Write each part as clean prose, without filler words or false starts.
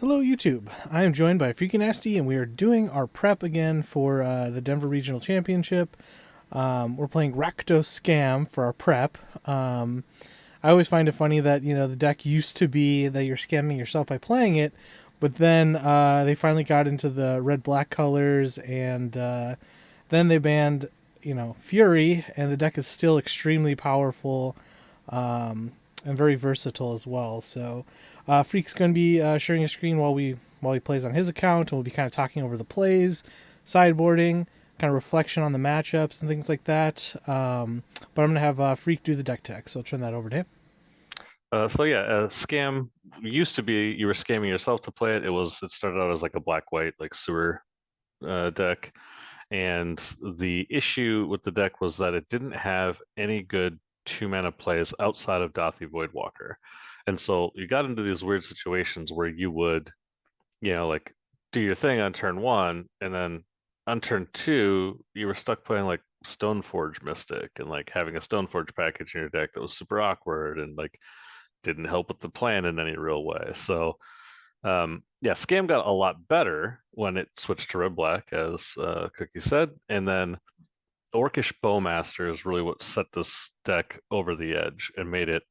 Hello, YouTube. I am joined by Freakunasty, and we are doing our prep again for the Denver Regional Championship. We're playing Rakdos Scam for our prep. I always find it funny that the deck used to be that you're scamming yourself by playing it, but then they finally got into the red-black colors, and then they banned Fury, and the deck is still extremely powerful. And very versatile as well. So, Freak's going to be sharing a screen while he plays on his account, and we'll be kind of talking over the plays, sideboarding, kind of reflection on the matchups and things like that. But I'm going to have Freak do the deck tech, so I'll turn that over to him. Scam used to be you were scamming yourself to play it. It started out as like a black-white like sewer deck, and the issue with the deck was that it didn't have any good two-mana plays outside of Dathi Voidwalker. And so you got into these weird situations where you would, like do your thing on turn one, and then on turn two, you were stuck playing like Stoneforge Mystic and like having a Stoneforge package in your deck that was super awkward and like didn't help with the plan in any real way. So Scam got a lot better when it switched to red black, as Cookie said, and then Orcish Bowmaster is really what set this deck over the edge and made it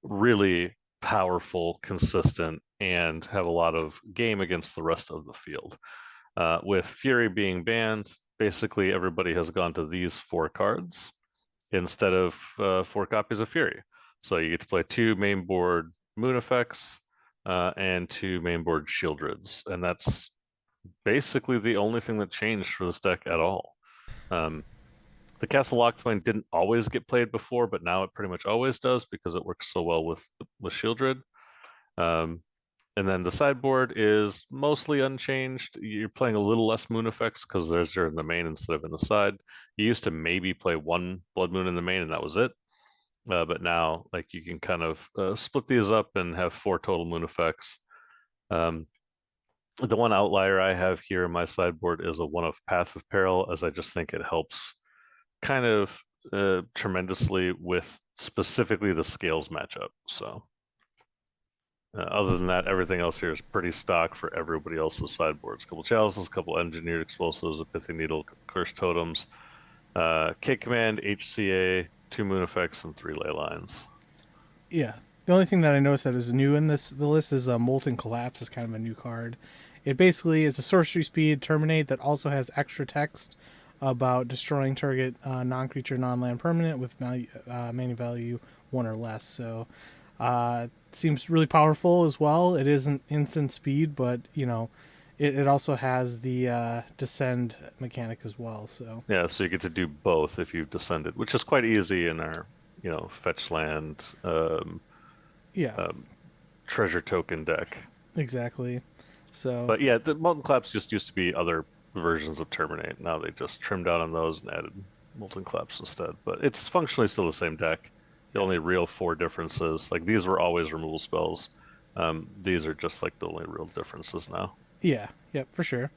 really powerful, consistent, and have a lot of game against the rest of the field. With Fury being banned, basically everybody has gone to these four cards instead of four copies of Fury. So you get to play two main board Moon effects and two main board Shieldreds, and that's basically the only thing that changed for this deck at all. Um, the Castle Locthwain didn't always get played before, but now it pretty much always does because it works so well with Shieldred. Um, and then the sideboard is mostly unchanged. You're playing a little less moon effects because they're in the main instead of in the side. You used to maybe play one Blood Moon in the main, and that was it. But now, like, you can kind of split these up and have four total moon effects. Um, the one outlier I have here in my sideboard is a one of Path of Peril, as I just think it helps kind of tremendously with specifically the scales matchup. So other than that, everything else here is pretty stock for everybody else's sideboards. A couple chalices, a couple engineered explosives, a pithy needle, cursed totems, K command, HCA, two moon effects, and three ley lines. Yeah. The only thing that I noticed that is new in the list is Molten Collapse is kind of a new card. It basically is a sorcery speed terminate that also has extra text about destroying target non-creature, non-land permanent with mana value one or less. So seems really powerful as well. It isn't instant speed, but it also has the descend mechanic as well. So Yeah, so you get to do both if you've descended, which is quite easy in our, fetch land, yeah, um, treasure token deck. exactly. So But yeah, the Molten Collapse just used to be other versions of Terminate. Now they just trimmed down on those and added Molten Collapse instead. But it's functionally still the same deck. The yeah, only real four differences, like these were always removal spells. These are just like the only real differences now. yeah, yeah, for sure.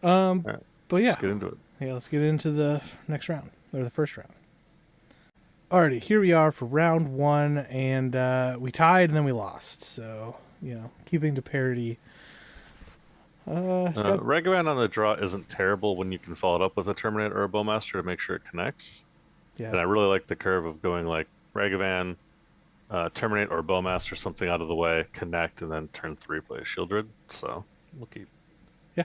Um, All right, but let's yeah, get into it. yeah, let's get into the next round or the first round. Alrighty, here we are for round one, and we tied and then we lost. So keeping to parity. Scott. Ragavan on the draw isn't terrible when you can follow it up with a Terminate or a Bowmaster to make sure it connects. Yeah, And I really like the curve of going like Ragavan, Terminate or Bowmaster, something out of the way, connect, and then turn three play Shieldred. So we'll keep. yeah,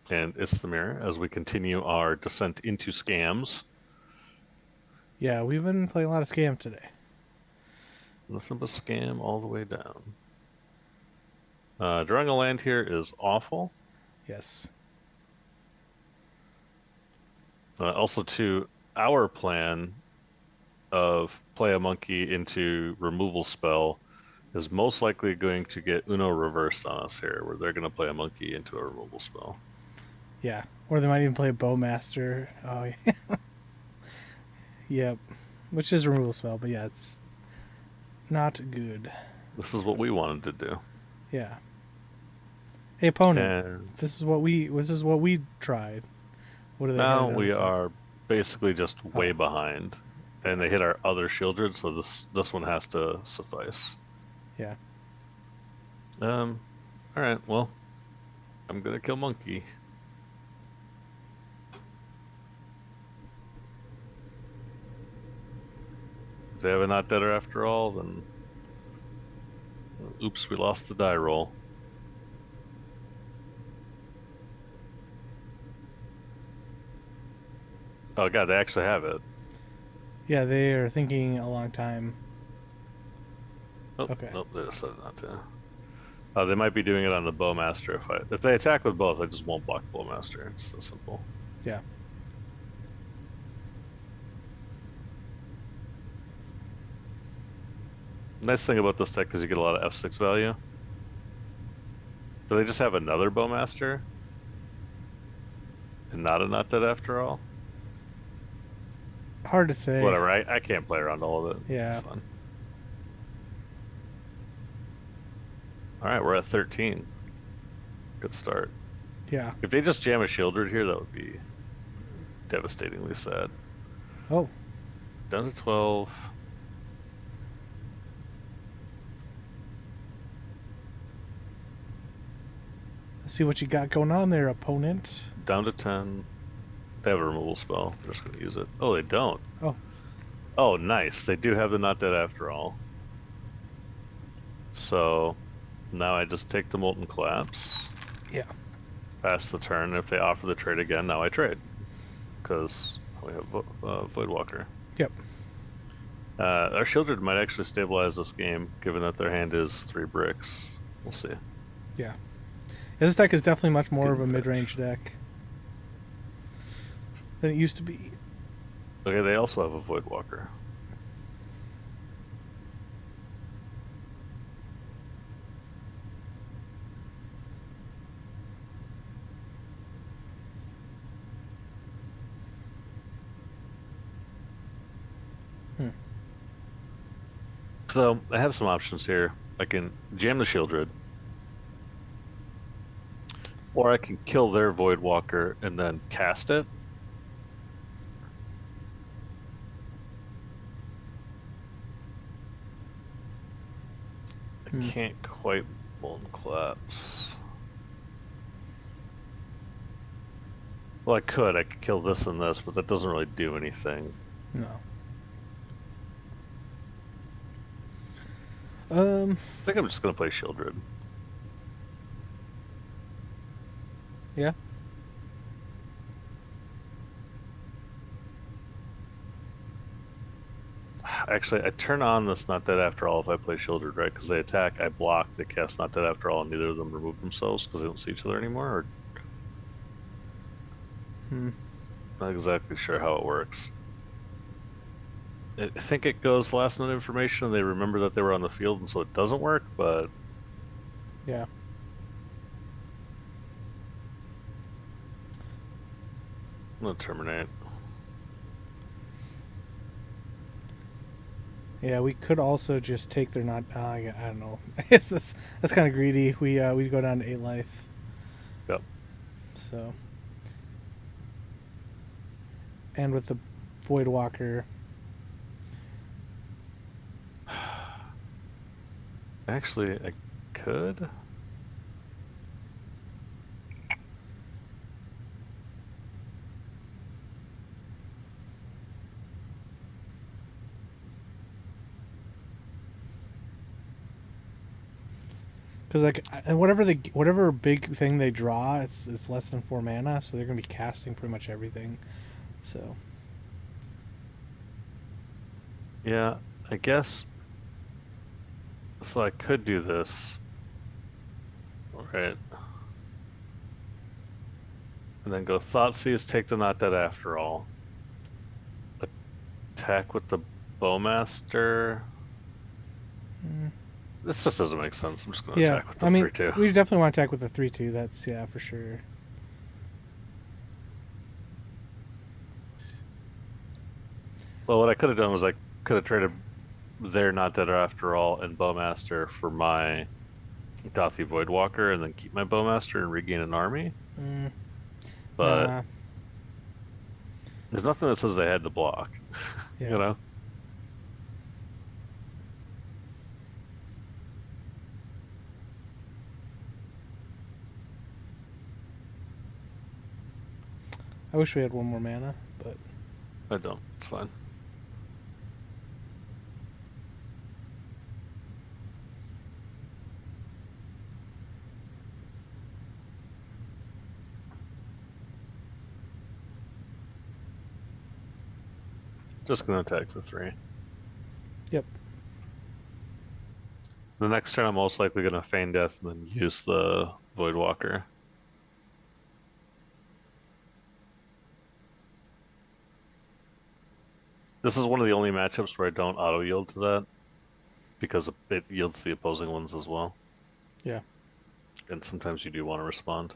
And it's the mirror as we continue our descent into scams. yeah. We've been playing a lot of scam today. Nothing but scam all the way down. Drawing a land here is awful. Yes. Also, to our plan of play a monkey into removal spell is most likely going to get Uno reversed on us here, where they're going to play a monkey into a removal spell. Yeah. Or they might even play a Bowmaster. Oh, yeah. Yep. Which is a removal spell, but yeah, it's not good. This is what we wanted to do. Yeah. Hey opponent, And this is what we tried. What do they now have at the we time? are basically just way Oh, behind. And yeah. they hit our other Shieldred, so this one has to suffice. Yeah. All right. Well, I'm gonna kill monkey. If they have a not deader after all, then oops, we lost the die roll. Oh god, they actually have it. Yeah, they are thinking a long time. Oh, Okay. nope, they decided not to. They might be doing it on the bowmaster. If they attack with both, I just won't block bowmaster. It's so simple. Yeah. Nice thing about this deck is you get a lot of F6 value. Do they just have another bowmaster? And not a not dead after all? Hard to say. Whatever, I can't play around all of it. Yeah. It's fun. Alright, we're at 13. Good start. Yeah. If they just jam a Shieldred here, that would be devastatingly sad. Oh. Down to 12. Let's see what you got going on there, opponent. Down to 10. They have a removal spell. I'm just going to use it. Oh, they don't. Oh. Oh, nice. They do have the not dead after all. So now I just take the Molten Collapse. Yeah. Pass the turn. If they offer the trade again, now I trade. Because we have Voidwalker. Yep. Our Shieldred might actually stabilize this game, given that their hand is 3 bricks. We'll see. Yeah. This deck is definitely much more of a mid-range deck than it used to be. Okay, they also have a Voidwalker. So I have some options here. I can jam the Shieldred, or I can kill their Voidwalker and then cast it. I can't quite Molten Collapse. Well, I could kill this and this, but that doesn't really do anything. No. I think I'm just gonna play Shieldred. Yeah. Actually, I turn on this Not Dead After All if I play Shieldred, right? Because they attack, I block, they cast Not Dead After All, and neither of them remove themselves because they don't see each other anymore. Or... Not exactly sure how it works. I think it goes last minute information and they remember that they were on the field and so it doesn't work, but... Yeah. I'm gonna terminate. Yeah, we could also just take their not. I don't know. I guess that's kind of greedy. We go down to 8 life. Yep. So. And with the Voidwalker. Actually, I could. Because like whatever big thing they draw, it's less than 4 mana, so they're gonna be casting pretty much everything. So. Yeah, I guess. So I could do this. Alright. And then go Thoughtseize, take the Not Dead After All. Attack with the Bowmaster. This just doesn't make sense. I'm just going to attack with the 3-2. We definitely want to attack with the 3-2. That's, yeah, for sure. Well, what I could have done was I could have traded their Not Dead After All and Bowmaster for my Gothy Voidwalker and then keep my Bowmaster and regain an army. But there's nothing that says they had to block. Yeah. You know? I wish we had one more mana, but I don't. It's fine. Just gonna attack for 3. yep. The next turn, I'm most likely gonna feign death and then use the Voidwalker. This is one of the only matchups where I don't auto yield to that because it yields the opposing ones as well. Yeah. And sometimes you do want to respond.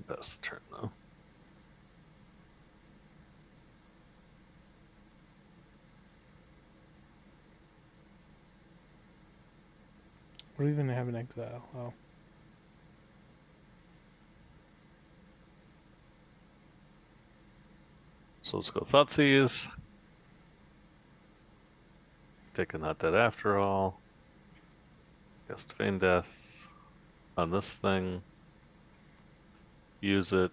Pass the turn though. What do we even have in exile? Oh. So let's go Thoughtseize. Take a Not Dead After All. Cast Feign Death on this thing. Use it.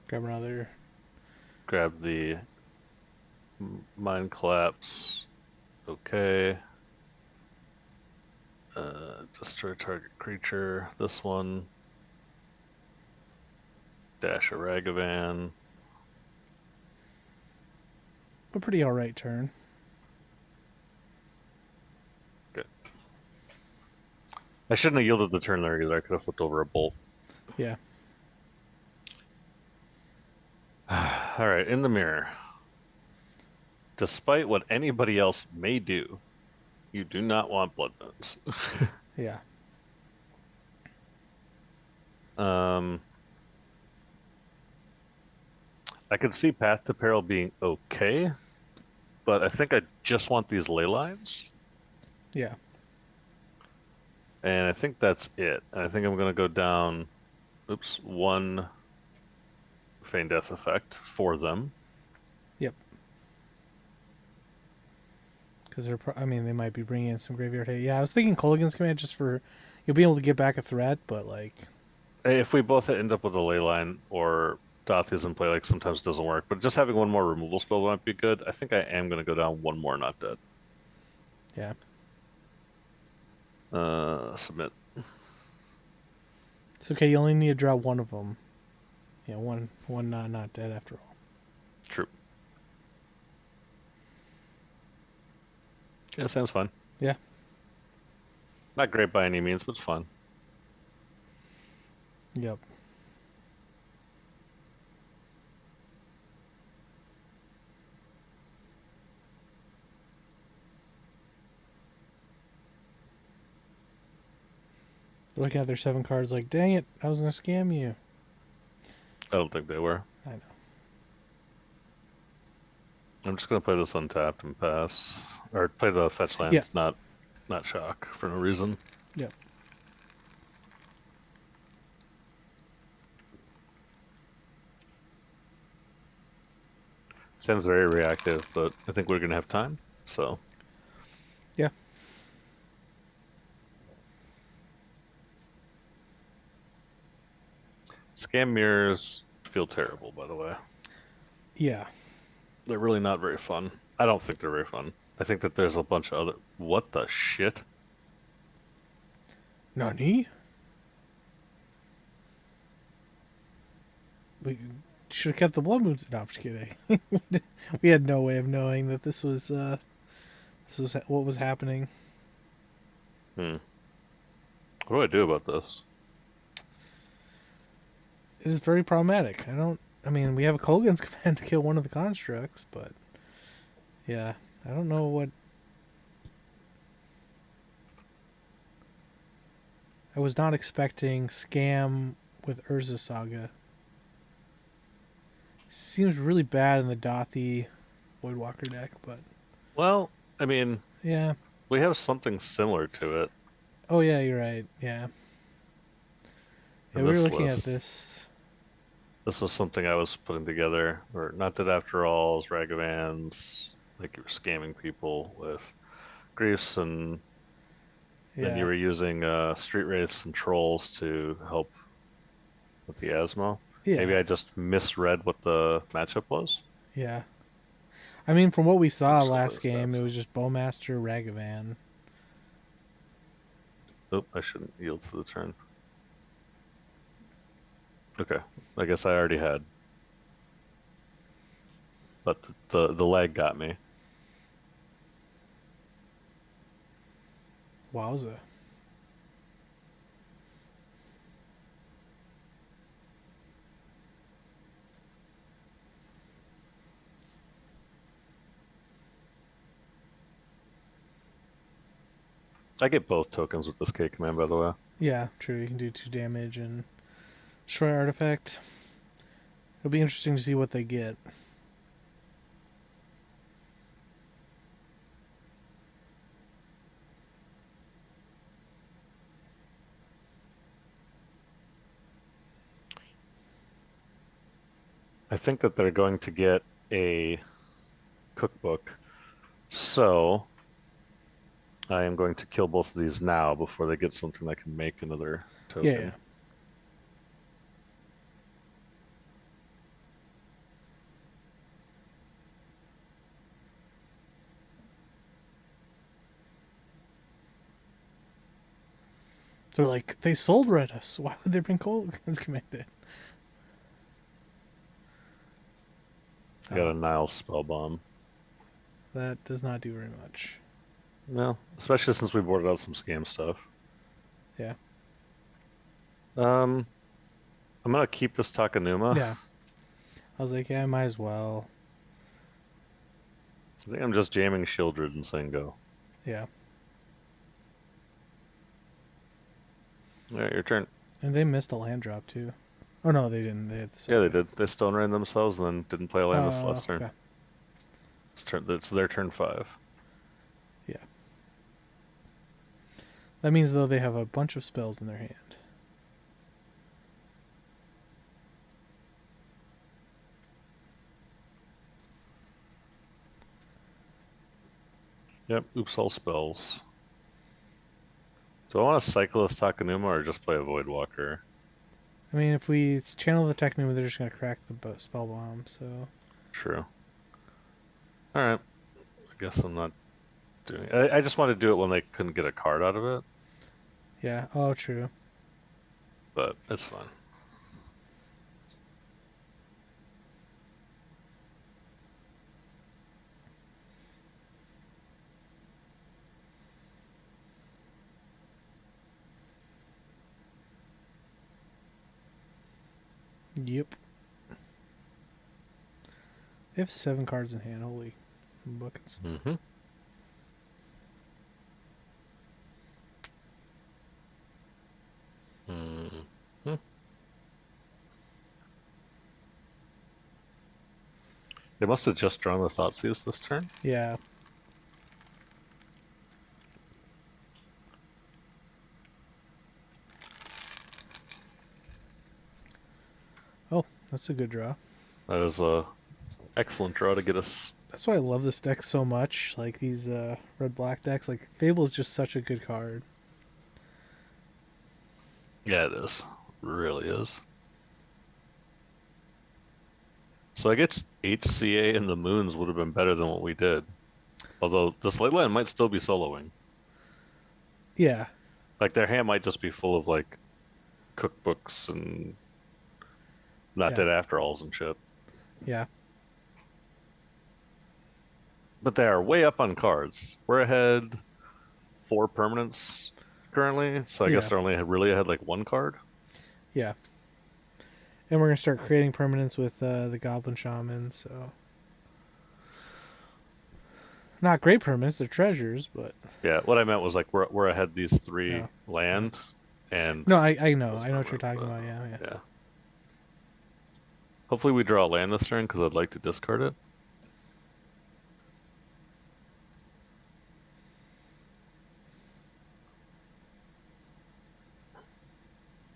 Grab another. Grab the Mind Collapse. Okay. Destroy target creature. This one. Dash a Ragavan. A pretty alright turn. Good. I shouldn't have yielded the turn there either. I could have flipped over a bolt. Yeah. Alright, in the mirror. Despite what anybody else may do, you do not want Blood Moons. Yeah. I could see Path to Peril being okay, but I think I just want these ley lines. Yeah. And I think that's it. And I think I'm going to go down, one Feign Death effect for them. Yep. Because I mean, they might be bringing in some graveyard hate. Yeah, I was thinking Kolaghan's Command just for you'll be able to get back a threat, but like. If we both end up with a ley line or Dothis in play, like sometimes it doesn't work, but just having one more removal spell might be good. I think I am going to go down one more Not Dead. Yeah. Submit. It's okay. You only need to draw one of them. Yeah, one not dead after all. True. Yeah, sounds fun. Yeah. Not great by any means, but it's fun. Yep. Looking at their 7 cards, like, dang it, I was gonna scam you. I don't think they were. I know. I'm just gonna play this untapped and pass, or play the fetch lands, not shock for no reason. Yep. Sounds very reactive, but I think we're gonna have time, so. Yeah. Scam mirrors feel terrible, by the way. Yeah. They're really not very fun. I don't think they're very fun. I think that there's a bunch of other. What the shit? Nani? We should have kept the blood moons. No, I'm just kidding. We had no way of knowing that this was what was happening. What do I do about this? It is very problematic. I mean, we have a Kolaghan's Command to kill one of the constructs, but yeah, I don't know what. I was not expecting Scam with Urza Saga. Seems really bad in the Dothy Voidwalker deck, but. Well, I mean, yeah. We have something similar to it. Oh yeah, you're right. Yeah. Yeah, we were looking at this. This was something I was putting together, or Not Dead After All, Ragavans, like you were scamming people with griefs and and you Yeah. were using Street Wraiths and Trolls to help with the Asmo. Maybe Yeah. I just misread what the matchup was. Yeah. I mean, from what we saw Oops, last game, it was just Bowmaster, Ragavan. Oop, I shouldn't yield to the turn. Okay, I guess I already had. But the lag got me. Wowza. I get both tokens with this K command, by the way. Yeah, true. You can do 2 damage and destroy artifact. It'll be interesting to see what they get. I think that they're going to get a cookbook, so I am going to kill both of these now before they get something that can make another token. Yeah. They're like, they sold Rhinos. Why would they bring Kolaghan's commanded? I got a Nile spell bomb. That does not do very much. No, especially since we boarded out some scam stuff. Yeah. I'm gonna keep this Takanuma. Yeah. I was like, yeah, I might as well. I think I'm just jamming Shieldred and saying go. Yeah. Alright, your turn. And they missed a land drop too. Oh no, they didn't. They had the Yeah, they did. They stone ran themselves and then didn't play a land this last turn. Okay. It's their turn 5. Yeah. That means though they have a bunch of spells in their hand. Yep, oops all spells. Do I want to cycle this Takanuma or just play a Voidwalker? I mean, if we channel the Technuma, they're just going to crack the spell bomb, so... True. Alright. I guess I'm not doing it. I just wanted to do it when they couldn't get a card out of it. Yeah, oh, true. But it's fine. Yep. They have 7 cards in hand, holy buckets. Mm-hmm. Mm-hmm. They must have just drawn the Thoughtseize this turn. Yeah. Oh, that's a good draw. That is a excellent draw to get us. That's why I love this deck so much. Like these red-black decks. Like Fable is just such a good card. Yeah, it is. It really is. So I guess HCA and the Moons would have been better than what we did. Although this late line might still be soloing. Yeah. Like their hand might just be full of like cookbooks and not dead after alls and shit. Yeah. But they are way up on cards. We're ahead 4 permanents currently, so I guess they're only really ahead like 1 card. Yeah. And we're gonna start creating permanents with the Goblin Shaman, so not great permanents, they're treasures, but yeah, what I meant was like we're ahead these 3 land and no, I know what you're talking about. Yeah. Hopefully we draw a land this turn because I'd like to discard it.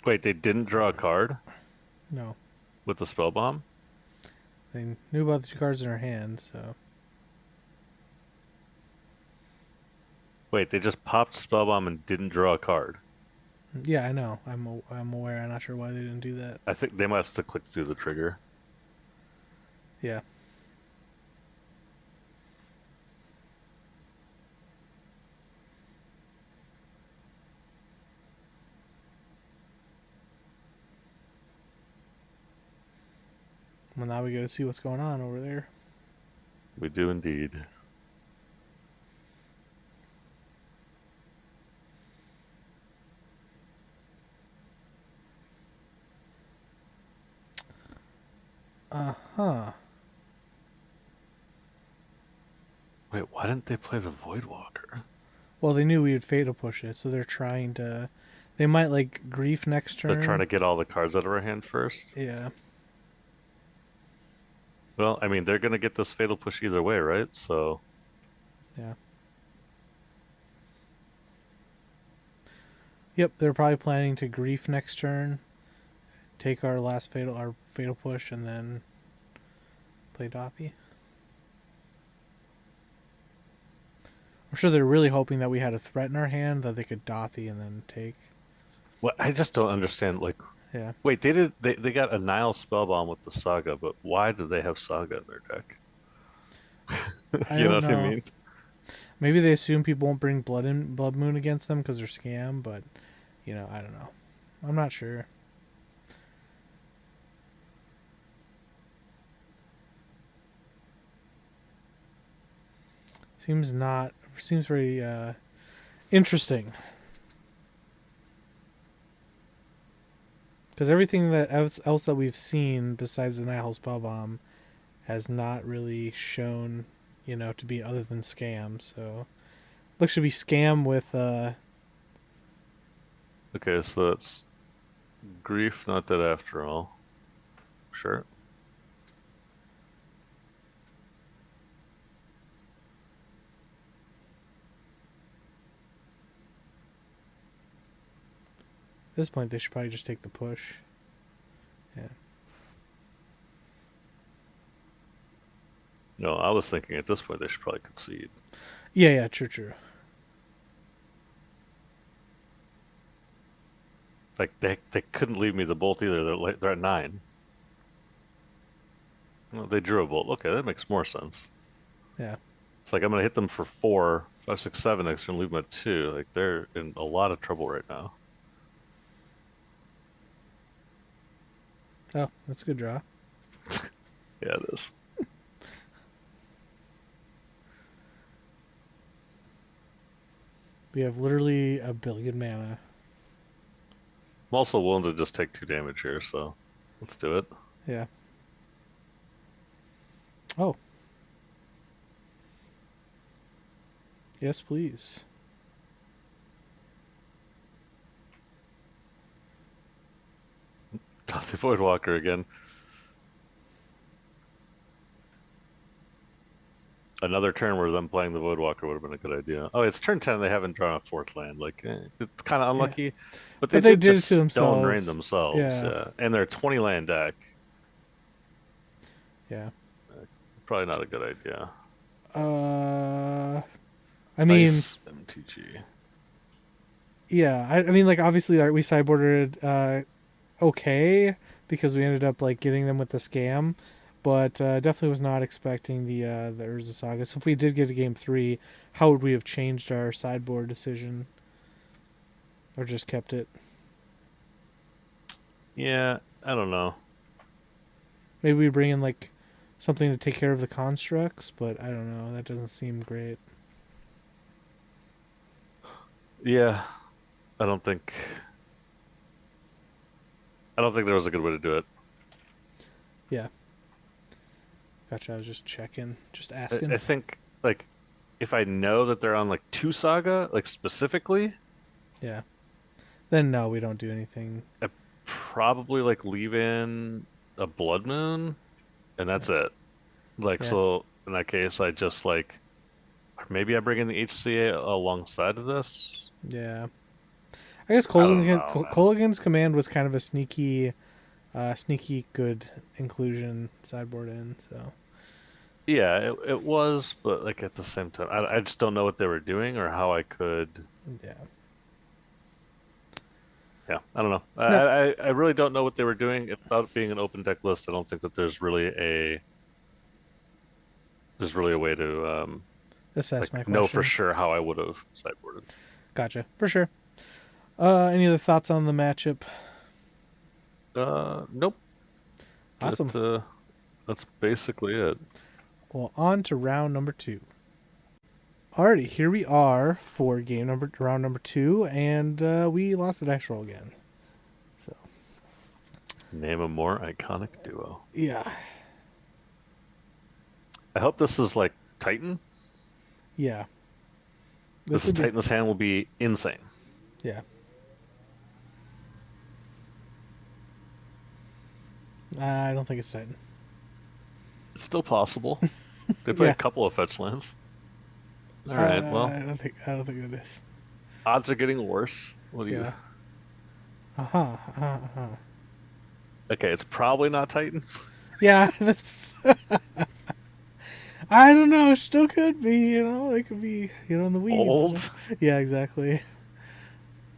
Wait, they didn't draw a card? No. With the spell bomb? They knew about the 2 cards in our hand, so Wait, they just popped Spellbomb and didn't draw a card. Yeah, I know. I'm aware. I'm not sure why they didn't do that. I think they must have clicked through the trigger. Yeah. Well, now we got to see what's going on over there. We do indeed. Uh-huh. Wait, why didn't they play the Voidwalker? Well, they knew we would fatal push it, so they're trying to... They might, like, grief next turn. They're trying to get all the cards out of our hand first? Yeah. Well, I mean, they're going to get this fatal push either way, right? So... Yeah. Yep, they're probably planning to grief next turn, take our fatal push, and then play Dothy. I'm sure they're really hoping that we had a threat in our hand that they could Dothy and then take. Well, I just don't understand, like... Yeah. Wait, they got a Nile Spellbomb with the Saga, but why do they have Saga in their deck? I You know don't what I know. mean? Maybe they assume people won't bring Blood Moon against them because they're scam, but, you know, I don't know. I'm not sure. Seems very interesting. Because everything that else that we've seen besides the Nihil Spellbomb has not really shown, you know, to be other than scam. So looks to be scam with Okay, so that's grief, not dead after all. Sure. at this point they should probably just take the push. Yeah. No, I was thinking at this point they should probably concede. Yeah, true. Like they couldn't leave me the bolt either. They're at 9. Well, they drew a bolt. Okay, that makes more sense. Yeah. It's like I'm gonna hit them for 4, 5, 6, 7. Next, gonna leave them at 2. Like they're in a lot of trouble right now. Oh, that's a good draw. Yeah, it is. We have literally a billion mana. I'm also willing to just take 2 damage here, so let's do it. Yeah. Oh. Yes, please. The Voidwalker again. Another turn where them playing the Voidwalker would have been a good idea. Oh, it's turn 10. They haven't drawn a 4th land. Like, it's kind of Yeah. unlucky. But But they they did did it just to stone rain themselves. themselves. Yeah. And their 20 land deck. Yeah. Probably not a good idea. I mean, Nice MTG. yeah. I mean, like obviously, we sideboarded okay because we ended up like getting them with the scam, but definitely was not expecting the Urza Saga. So if we did get a game 3, how would we have changed our sideboard decision, or just kept it? Yeah, I don't know. Maybe we bring in like something to take care of the constructs, but I don't know. That doesn't seem great. Yeah, I don't think. I don't think there was a good way to do it. Yeah. Gotcha. I was just checking, just I asking. think like if I know that they're on like 2 Saga, like specifically, Yeah. Then no, we don't do anything. I probably like leave in a Blood Moon, and that's it. Like, Yeah. so in that case, I just like maybe I bring in the HCA alongside of this. Yeah. I guess I don't know, man. Colligan's command was kind of a sneaky good inclusion sideboard in. So Yeah, it was, but like at the same time, I just don't know what they were doing or how I could. Yeah. Yeah, I don't know. No, I really don't know what they were doing. Without being an open deck list, I don't think that there's really a way to assess like my know for question. sure how I would have sideboarded. Gotcha. For sure. Any other thoughts on the matchup? Nope. Awesome. That's basically it. Well, on to round number 2. Alrighty, here we are for round number 2, and we lost the dice roll again. So Name a more iconic duo. yeah, I hope this is like Titan. yeah, This this is would be Titan's hand will be insane. yeah. I don't think it's Titan. It's still possible. They play a Yeah, couple of fetch lands. All right, well, I don't think it is. odds are getting worse. What do you? Yeah. Uh huh. Okay, it's probably not Titan. Yeah, that's. I don't know. It still could be. It could be. In the weeds. Old. Yeah, exactly.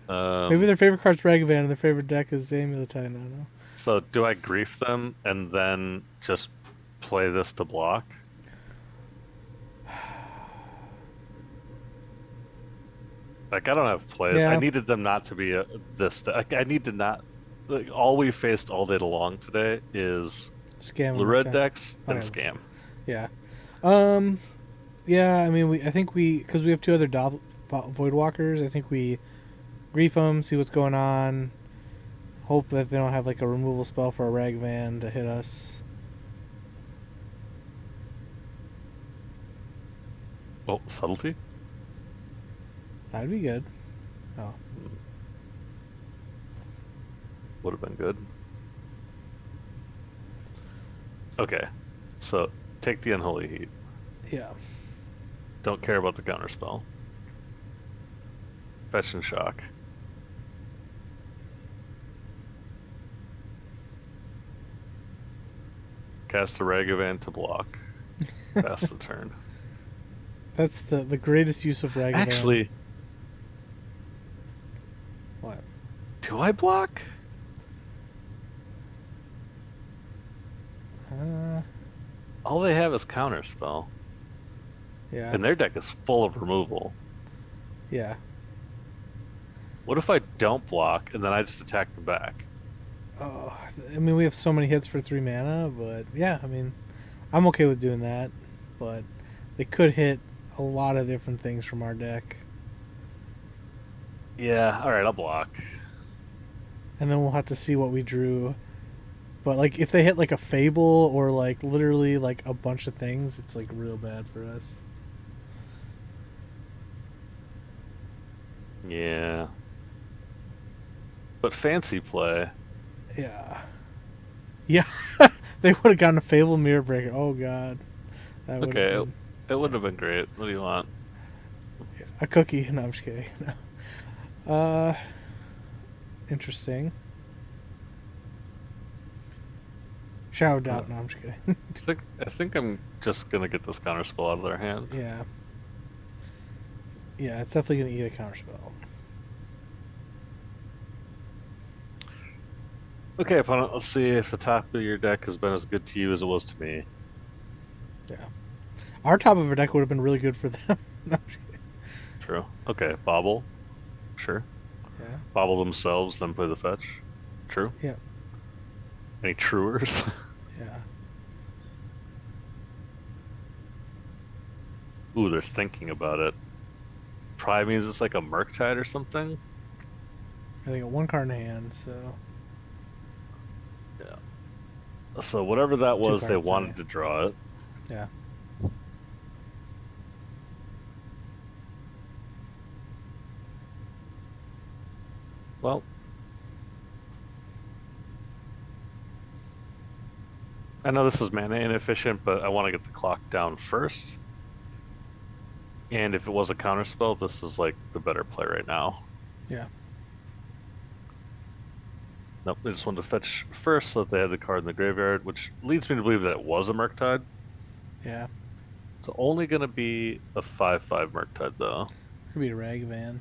Maybe Um, their favorite card's Ragavan and their favorite deck is Amy the Titan. I don't know. so do I grief them and then just play this to block? Like I don't have plays. I Yeah, needed them not to be I need to not. Like, all we faced all day long today is scam blue and red Murktide. decks and Okay. scam. Yeah. Um. Yeah. I mean, I think because we have two other Voidwalkers. I think we grief them, see what's going on. Hope that they don't have like a removal spell for a Ragavan to hit us. Oh, subtlety. That'd be good. Oh. Would have been good. Okay, so take the unholy heat. Yeah. Don't care about the counterspell. Fetch and shock. Cast a Ragavan to block. Pass the turn. That's the greatest use of Ragavan. Actually, What? do I block? Uh. All they have is counterspell, Yeah. and their deck is full of removal. Yeah. What if I don't block and then I just attack them back? Oh, I mean, we have so many hits for 3 mana, but yeah, I mean, I'm okay with doing that. But they could hit a lot of different things from our deck, Yeah, all right, I'll block. and then we'll have to see what we drew. But like, if they hit like a Fable or like literally like a bunch of things, it's like real bad for us. Yeah, but fancy play. Yeah. Yeah. They would have gotten a Fable Mirror Breaker. Oh god, that would have Okay, been it would have been great. What do you want? a cookie. No, I'm just kidding. No. Interesting. Shadow Uh, Doubt. No, I'm just kidding. I think I'm just gonna get this counterspell out of their hand. Yeah. Yeah, it's definitely going to eat a counterspell. Okay, opponent, let's see if the top of your deck has been as good to you as it was to me. Yeah. Our top of our deck would have been really good for them. No, I'm just kidding. True. Okay, bobble. Sure. Yeah. Bobble themselves, then play the fetch. True. Yeah. Any truers? Yeah. Ooh, they're thinking about it. Probably means it's like a Murktide or something. I think got one card in hand, so Yeah. So whatever that two was, they cards. wanted Sorry. to draw it. Yeah. Well, I know this is mana inefficient, but I want to get the clock down first. And if it was a counterspell, this is like the better play right now. Yeah. Nope, they just wanted to fetch first so that they had the card in the graveyard, which leads me to believe that it was a Murktide. Yeah. It's only going to be a 5/5 Murktide, though. Could be a Ragavan.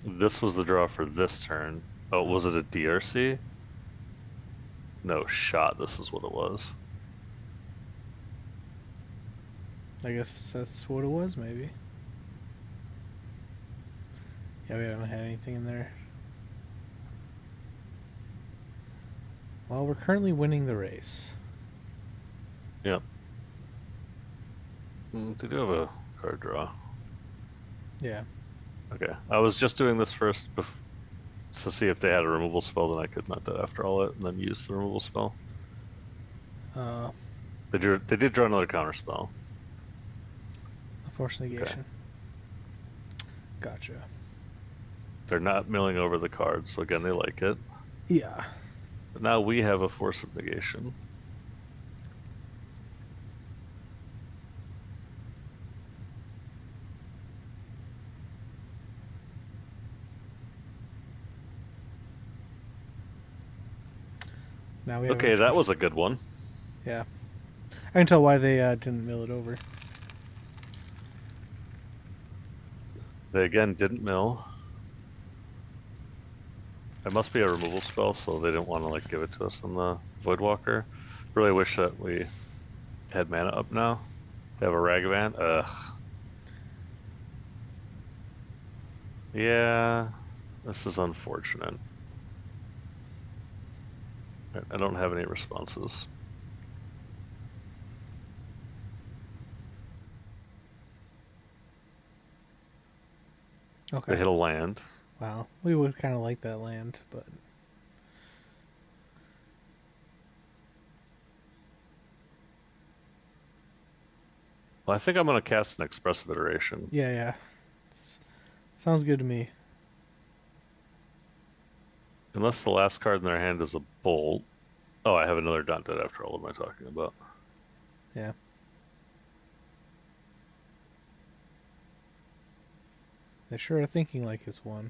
This was the draw for this turn. Oh, was it a DRC? No shot, this is what it was. I guess that's what it was, maybe. Yeah, we haven't had anything in there. Well, we're currently winning the race. Yep. They do have a card draw. Yeah. Okay, I was just doing this first to see if they had a removal spell, then I could not that after all it, and then use the removal spell. Uh, They did draw another counter spell. a force negation. Okay. Gotcha. They're not milling over the cards, so again, they like it. Yeah. But now we have a force of negation. Now we have Okay, that was a good one. Yeah. I can tell why they didn't mill it over. They again didn't mill. It must be a removal spell, so they didn't want to like give it to us in the Voidwalker. Really wish that we had mana up now. They have a Ragavan. Ugh. Yeah, this is unfortunate. I don't have any responses. Okay. They hit a land. Wow. We would kind of like that land, but Well, I think I'm going to cast an Expressive Iteration. yeah. Sounds good to me. Unless the last card in their hand is a Bolt. Oh, I have another Daunted after all. What am I talking about? Yeah. They sure are thinking like it's one.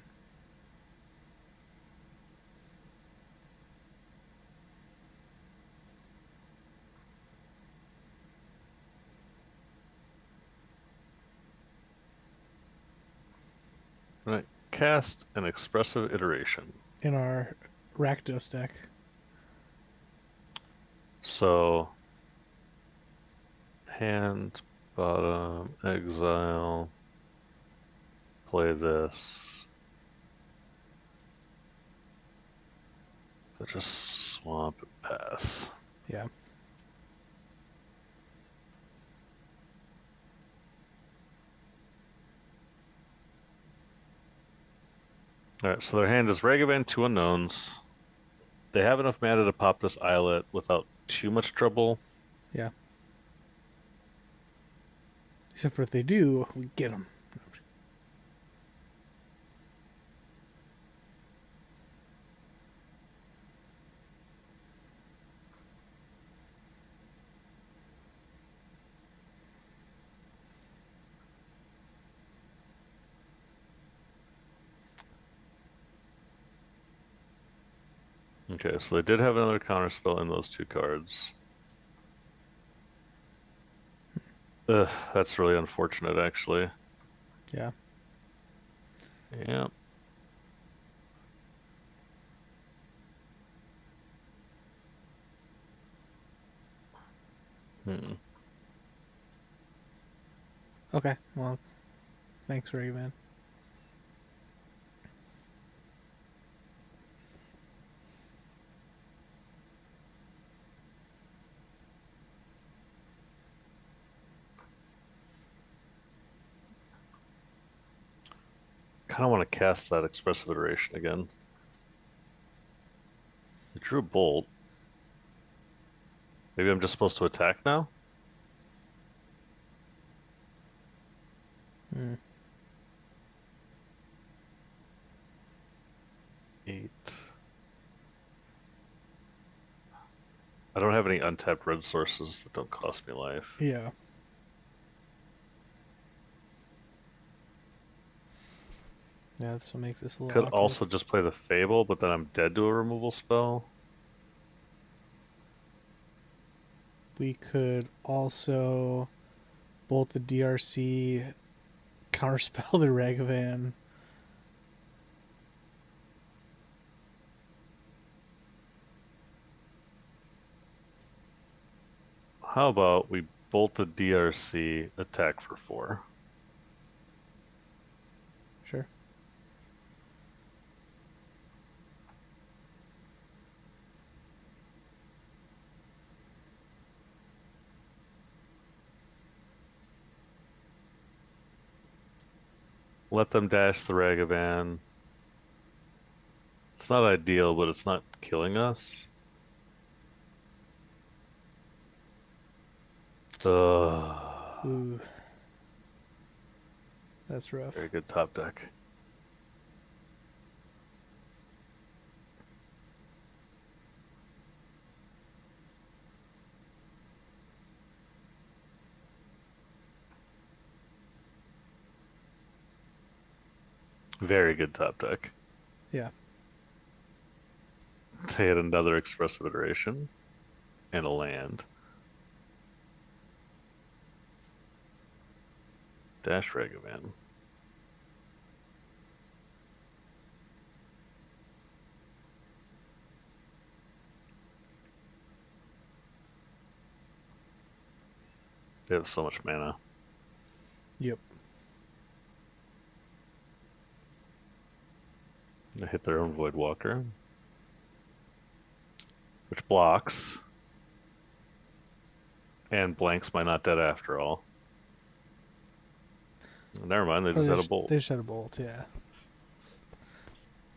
Right. Cast an Expressive Iteration. In our Rakdos deck. So, hand, bottom, exile, play this. So just swamp and pass. Yeah. Alright, so their hand is Ragavan, 2 unknowns. They have enough mana to pop this Islet without too much trouble. Yeah. Except for if they do, we get them. Okay, so they did have another counterspell in those 2 cards. Ugh, that's really unfortunate, actually. Yeah. Yeah. Hmm. Okay. Well, thanks, Rayman. Kind of want to cast that Expressive Iteration again. I drew a Bolt. Maybe I'm just supposed to attack now? Hmm. 8. I don't have any untapped red sources that don't cost me life. Yeah. Yeah, that's what makes this a little Could awkward. also just play the Fable, but then I'm dead to a removal spell. We could also bolt the DRC, counterspell the Ragavan. How about we bolt the DRC, attack for 4? Sure. Let them dash the Ragavan. It's not ideal, but it's not killing us. Ugh. Ooh. That's rough. Very good top deck. Very good top deck. Yeah. They had another expressive iteration and a land. Dash Ragavan. They have so much mana. Yep. They hit their own Voidwalker, which blocks and blanks my Not Dead After All. Never mind, they just had a bolt. They just had a bolt, yeah.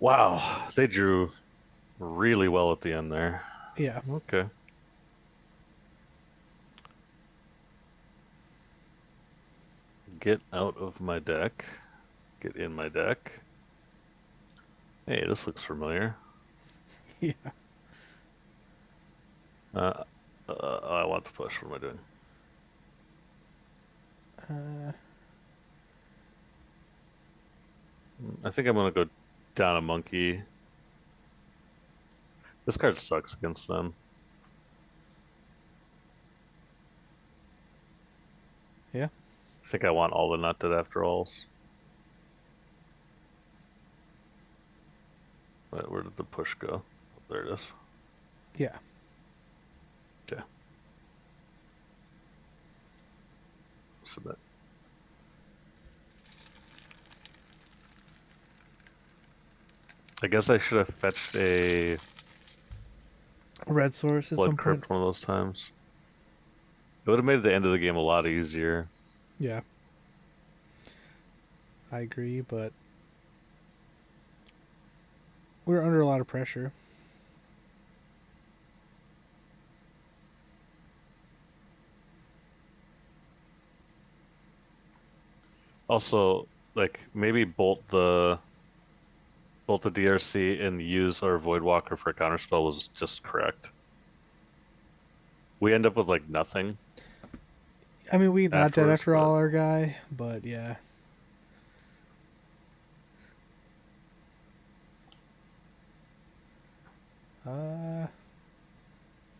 Wow, they drew really well at the end there. Yeah. Okay. Get out of my deck. Get in my deck. Hey, this looks familiar. Yeah. I want to push. What am I doing? I think I'm gonna go down a monkey. This card sucks against them. Yeah. I think I want all the Not Dead After Alls. Where did the push go? There it is. Yeah. Okay. Submit. I guess I should have fetched a Red source at Blood some Crypt point. one of those times. It would have made the end of the game a lot easier. Yeah. I agree, but we're under a lot of pressure. Also, like maybe bolt the DRC and use our Voidwalker for a counterspell was just correct. We end up with like nothing. I mean, we Not Dead After but... All our guy, but yeah.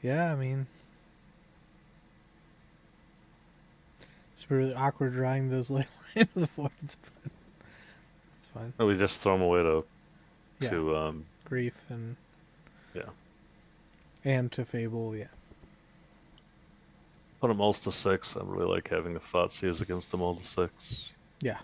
Yeah, I mean, it's really awkward drawing those ley line of the voids, but it's fine. We just throw them away Yeah. to Grief and yeah, and to Fable, yeah. put them all to 6. I really like having a Thoughtseize against them all to 6. Yeah.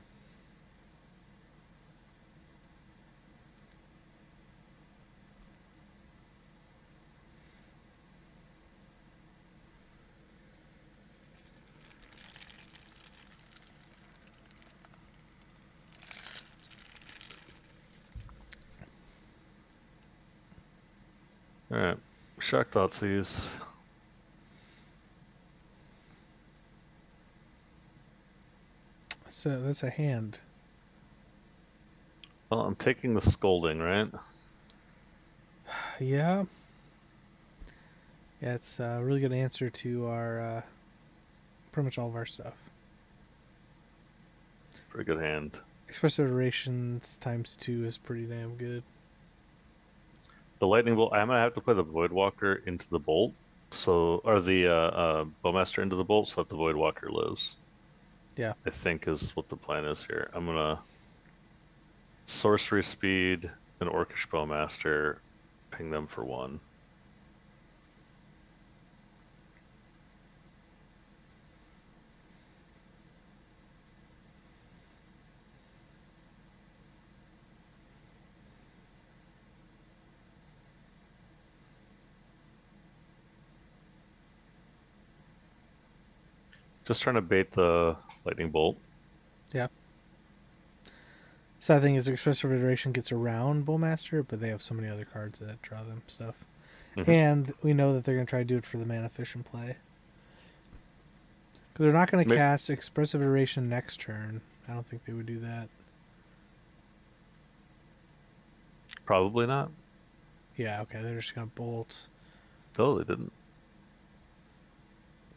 Alright, Shock Thoughtseize. So that's a hand. Well, I'm taking the Scolding, right? Yeah. Yeah, it's a really good answer to our pretty much all of our stuff. Pretty good hand. Expressive iterations ×2 is pretty damn good. The Lightning Bolt, I'm gonna have to play the Voidwalker into the Bolt So are the Bowmaster into the bolt so that the Voidwalker lives? Yeah. I think is what the plan is here. I'm gonna sorcery speed and Orcish Bowmaster, ping them for 1. Just trying to bait the lightning bolt. Yeah. Sad thing is, Expressive Iteration gets around Bowmaster, but they have so many other cards that draw them stuff. Mm-hmm. And we know that they're going to try to do it for the mana efficient play. Because they're not going to cast Expressive Iteration next turn. I don't think they would do that. Probably not. Yeah, okay, they're just going to bolt. No, they didn't.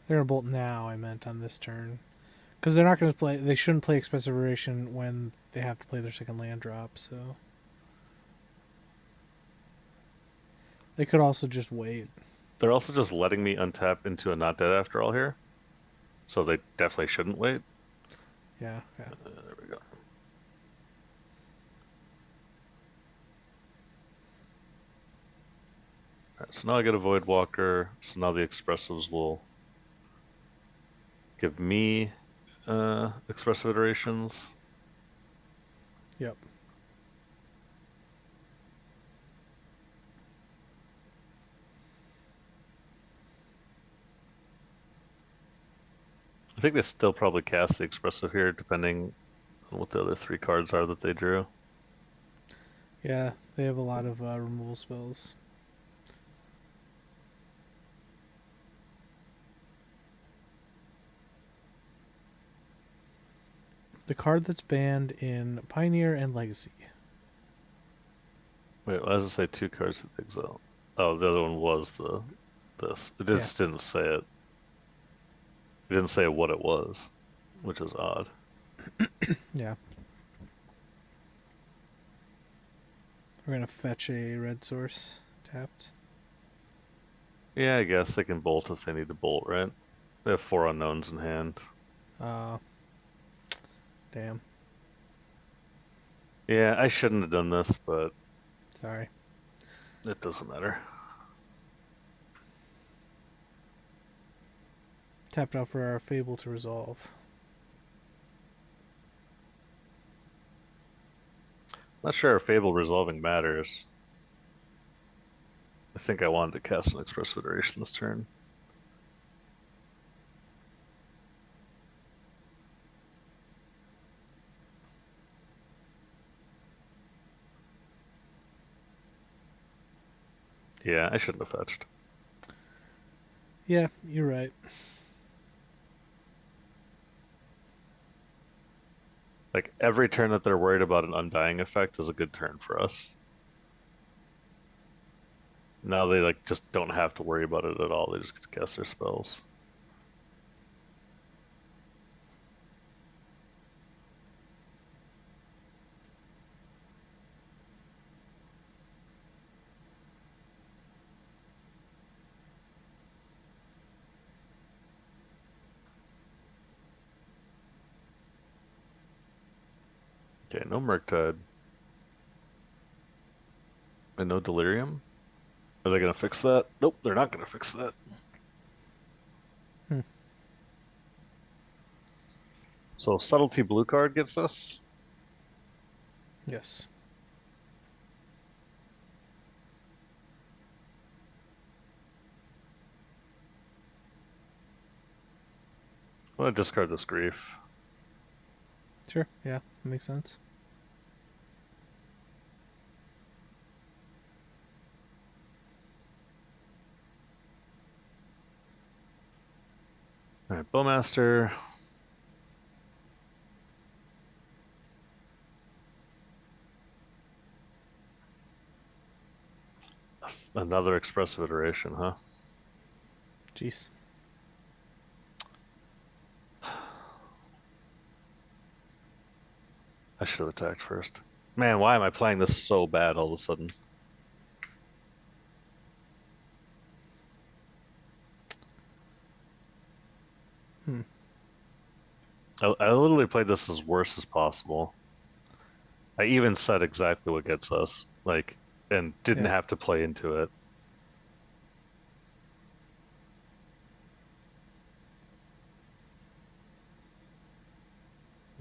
They're going to bolt now, I meant, on this turn. Because they're not going to play. They shouldn't play Expressive Iteration when they have to play their second land drop, so. They could also just wait. They're also just letting me untap into a not dead after all here. So they definitely shouldn't wait. Yeah, yeah. There we go. Alright, so now I get a Voidwalker. So now the Expressives will give me Expressive Iterations. Yep. I think they still probably cast the Expressive here, depending on what the other 3 cards are that they drew. Yeah, they have a lot of removal spells. The card that's banned in Pioneer and Legacy. Wait, why does it say 2 cards at exile? Oh, the other one was this. It just didn't say it. It didn't say what it was, which is odd. Yeah. We're going to fetch a red source tapped. Yeah, I guess they can bolt if they need to bolt, right? They have 4 unknowns in hand. Damn. Yeah, I shouldn't have done this, but Sorry. it doesn't matter. Tapped out for our Fable to resolve. Not sure if Fable resolving matters. I think I wanted to cast an Expressive Iteration this turn. Yeah, I shouldn't have fetched. Yeah, you're right. Like, every turn that they're worried about an Undying effect is a good turn for us. Now they, like, just don't have to worry about it at all. They just get to cast their spells. Okay, no Murktide. And no Delirium? Are they gonna fix that? Nope, they're not gonna fix that. Hmm. So Subtlety blue card gets us? Yes. I'm gonna discard this Grief. Sure. Yeah, makes sense. Alright, Bowmaster. Another Expressive Iteration, huh? Jeez. I should have attacked first. Man, why am I playing this so bad all of a sudden? Hmm. I literally played this as worse as possible. I even said exactly what gets us, like, and didn't Yeah. have to play into it.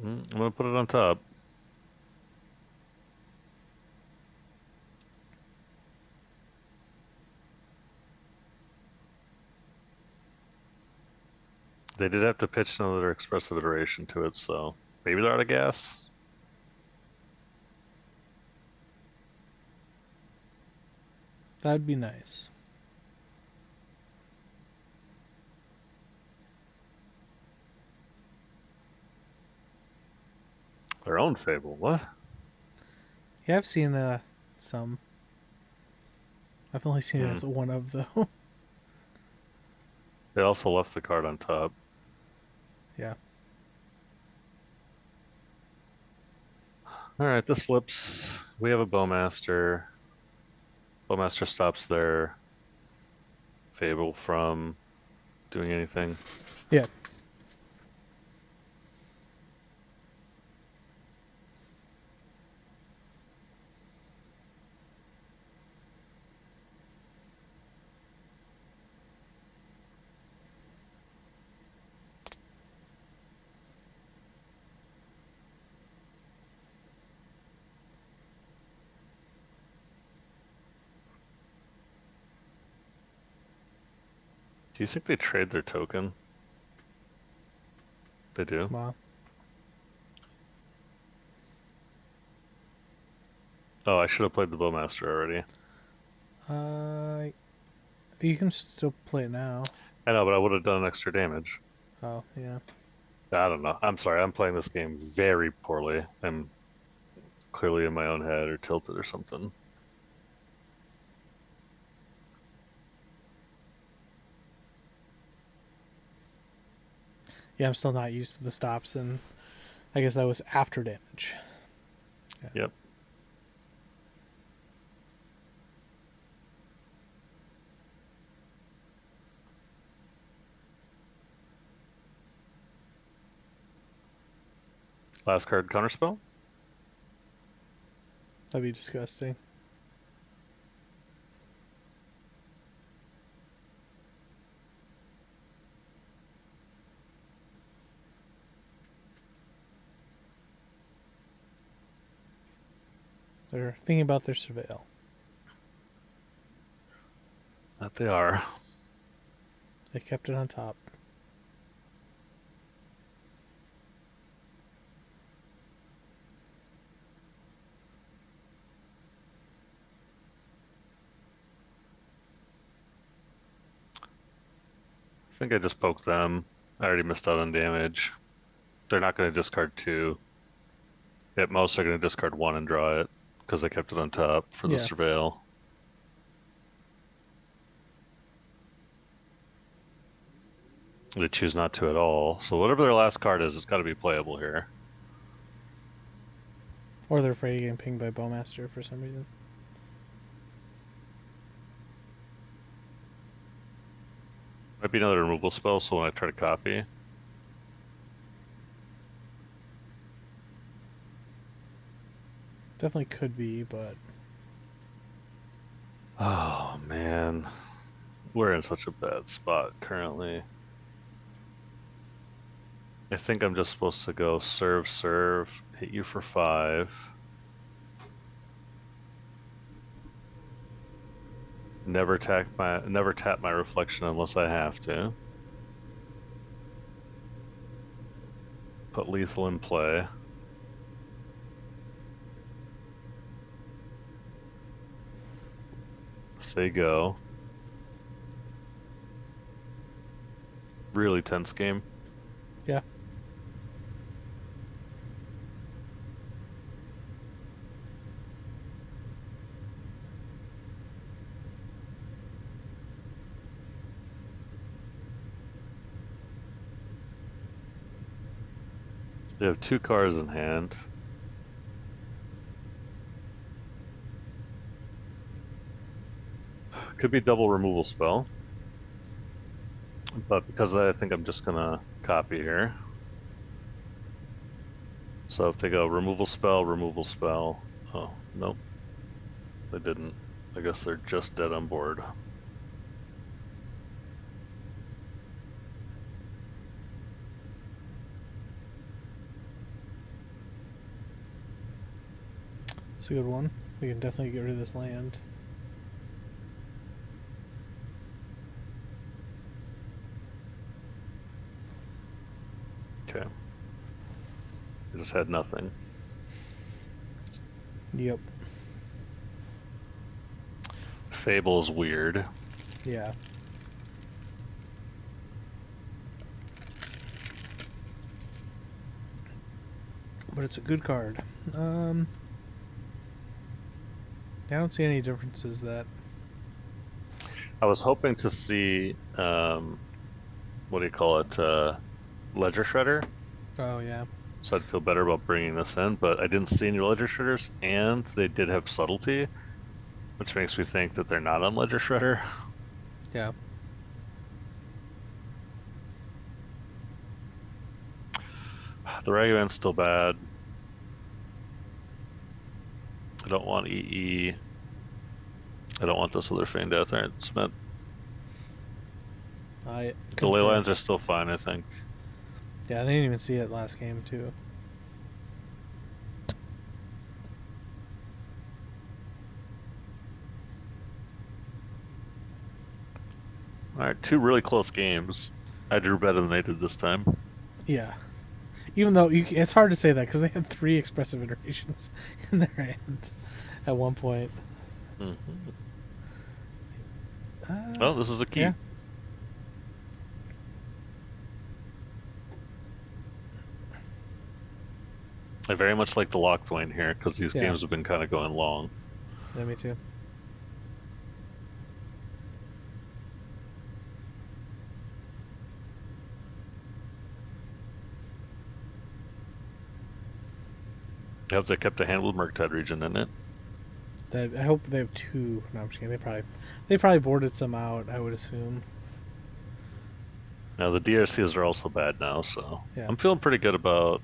I'm gonna put it on top. They did have to pitch another expressive iteration to it, so maybe they're out of gas. That'd be nice. Their own Fable, what? Yeah, I've seen some. I've only seen it Hmm. as one of though. They also left the card on top. Yeah. Alright, this flips. We have a Bowmaster. Bowmaster stops their Fable from doing anything. Yeah. Do you think they trade their token? They do. Wow. Oh, I should have played the Bowmaster already. Uh, you can still play it now. I know, but I would have done extra damage. Oh, yeah. I don't know. I'm sorry. I'm playing this game very poorly. I'm clearly in my own head or tilted or something. Yeah, I'm still not used to the stops, and I guess that was after damage. Yeah. Yep. Last card counterspell. That'd be disgusting. They're thinking about their surveil. That they are. They kept it on top. I think I just poked them. I already missed out on damage. They're not going to discard two. At most, they're going to discard one and draw it because they kept it on top for the Yeah. surveil. They choose not to at all. So whatever their last card is, it's got to be playable here. Or they're afraid of getting pinged by Bowmaster for some reason. Might be another removal spell, so when I try to copy. Definitely could be, but Oh, man. We're in such a bad spot currently. I think I'm just supposed to go serve, hit you for 5. Never tap my reflection unless I have to. Put lethal in play. Say go. Really tense game. yeah. They have 2 cards in hand. Could be double removal spell. But because I think I'm just gonna copy here. So if they go removal spell, oh, nope, they didn't. I guess they're just dead on board. It's a good one. We can definitely get rid of this land. Okay. They just had nothing. Yep. Fable is weird. Yeah. But it's a good card. I don't see any differences that. I was hoping to see what do you call it? Ledger Shredder. Oh yeah. So I'd feel better about bringing this in, but I didn't see any Ledger Shredders, and they did have subtlety, which makes me think that they're not on Ledger Shredder. Yeah. The Ragavan's still bad. I don't want EE. I don't want this other Feign Death. Alright, Smith. I The ley concur. lines are still fine, I think. Yeah, I didn't even see it last game too. Alright, two really close games. I drew better than they did this time. Yeah. Even though it's hard to say that because they had 3 expressive iterations in their hand at one point. Mm-hmm. Oh, this is a Yeah. keep. I very much like the locked lane here because these Yeah. games have been kind of going long. Yeah, me too. I hope they kept a hand with Murktide region in it. I hope they have 2. No, I'm just kidding. They probably boarded some out, I would assume. Now the DRCs are also bad now, so Yeah. I'm feeling pretty good about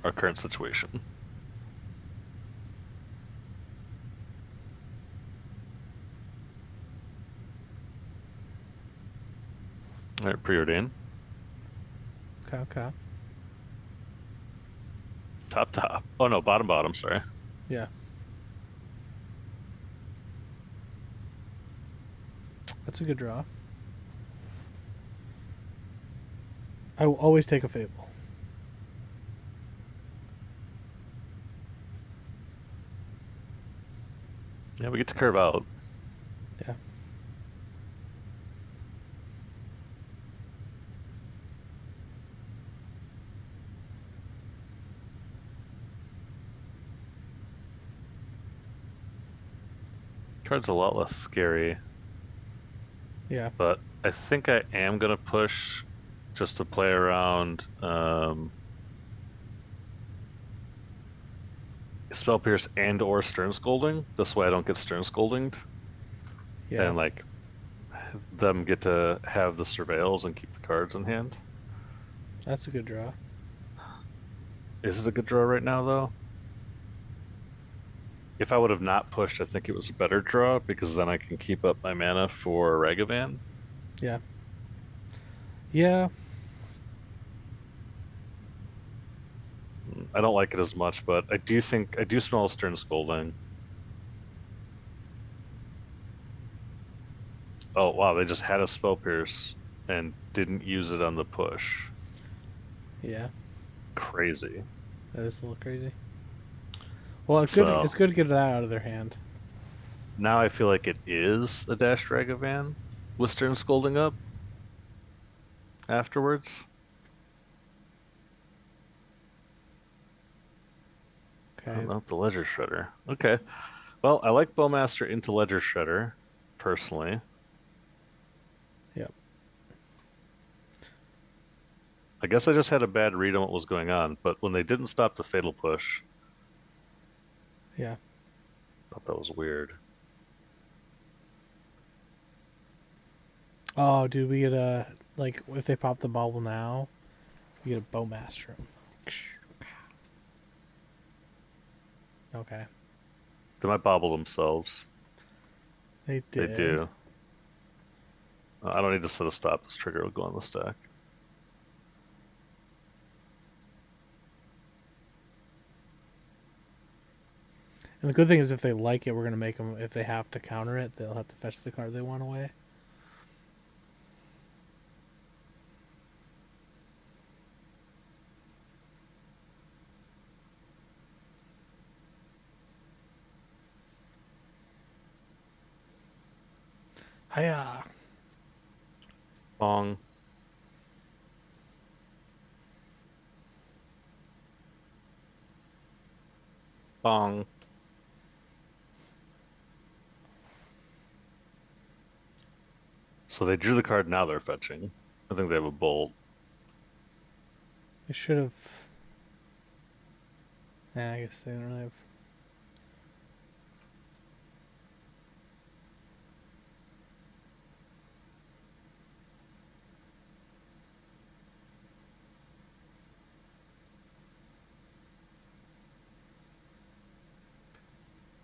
our current situation. All right, preordain. Okay, okay. Top, top. Oh no, bottom, bottom. Sorry. Yeah. That's a good draw. I will always take a Fable. Yeah, we get to curve out. Yeah. Card's a lot less scary, Yeah. but I think I am gonna push just to play around Spell Pierce and or Stern Scolding. This way I don't get Stern Scoldinged. Yeah. And like them get to have the surveils and keep the cards in hand. That's a good draw. Is it a good draw right now though? If I would have not pushed, I think it was a better draw because then I can keep up my mana for Ragavan. Yeah. Yeah. I don't like it as much, but I do smell Stern Scolding. Oh wow, they just had a Spell Pierce and didn't use it on the push. Yeah. Crazy. That is a little crazy. Well, it's good. So It's good to get that out of their hand. now I feel like it is a Dash Ragavan with Stern Scolding up afterwards. I Okay. don't know, the Ledger Shredder. Okay. Well, I like Bowmaster into Ledger Shredder, personally. Yep. I guess I just had a bad read on what was going on, but when they didn't stop the Fatal Push, Yeah. I thought that was weird. Oh, dude, we get a like if they pop the bauble now, you get a Bowmaster. Okay. They might bobble themselves. They They did. do. I don't need to set a stop. This trigger will go on the stack. And the good thing is if they like it, we're going to make them, if they have to counter it, they'll have to fetch the card they want away. Hiya! Bong. Bong. So they drew the card, now they're fetching. I think they have a bolt. They should have. Yeah, I guess they don't really have.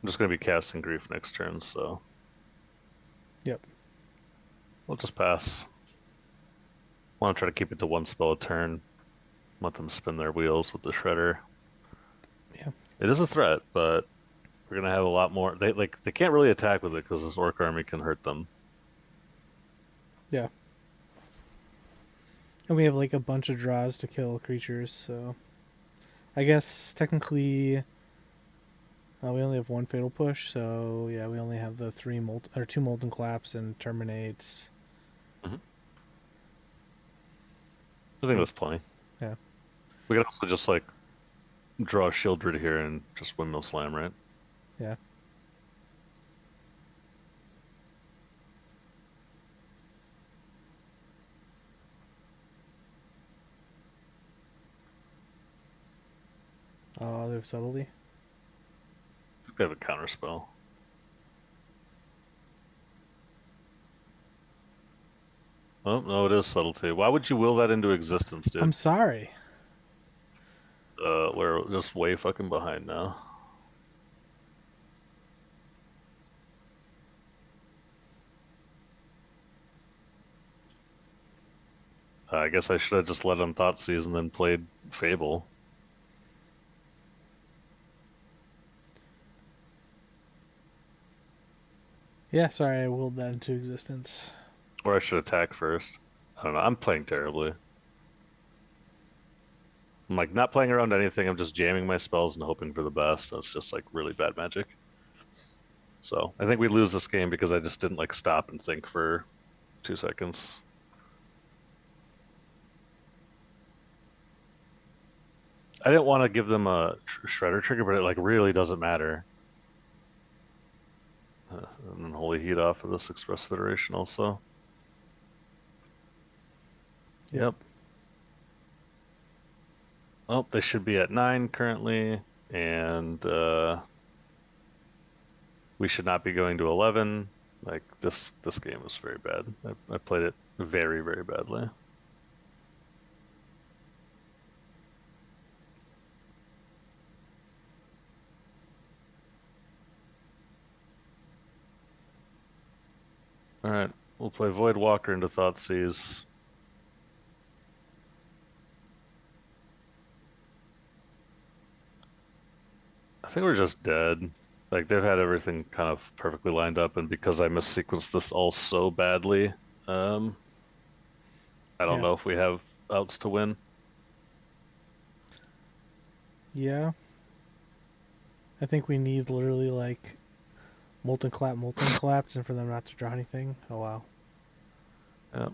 I'm just going to be casting Grief next turn, so. Yep. We'll just pass. Want to try to keep it to one spell a turn. Let them spin their wheels with the Shredder. Yeah. It is a threat, but we're gonna have a lot more. They can't really attack with it because this Orc army can hurt them. Yeah. And we have like a bunch of draws to kill creatures, so I guess technically we only have one fatal push, so yeah, we only have the two molten claps and terminates. Mm-hmm. I think that's plenty. Yeah. We could also just like draw a Shieldred here and just windmill slam, right? Yeah. Oh, they have subtlety. We have a counter spell. Oh no, it is subtlety. Why would you will that into existence, dude? I'm sorry. We're just way fucking behind now. I guess I should have just let him Thoughtseize and then played Fable. Yeah, sorry, I willed that into existence. Or I should attack first. I don't know. I'm playing terribly. I'm like not playing around anything. I'm just jamming my spells and hoping for the best. That's just like really bad magic. So I think we lose this game because I just didn't like stop and think for 2 seconds. I didn't want to give them a shredder trigger, but it like really doesn't matter. And then Holy Heat off of this Express Federation also. Yep. Oh, they should be at 9 currently, and we should not be going to 11. Like this game was very bad. I played it very, very badly. All right, we'll play Void Walker into Thoughtseize. I think we're just dead. Like they've had everything kind of perfectly lined up, and because I missequenced this all so badly, I don't know if we have outs to win. Yeah. I think we need literally like molten clap, and for them not to draw anything. Oh wow. Yeah.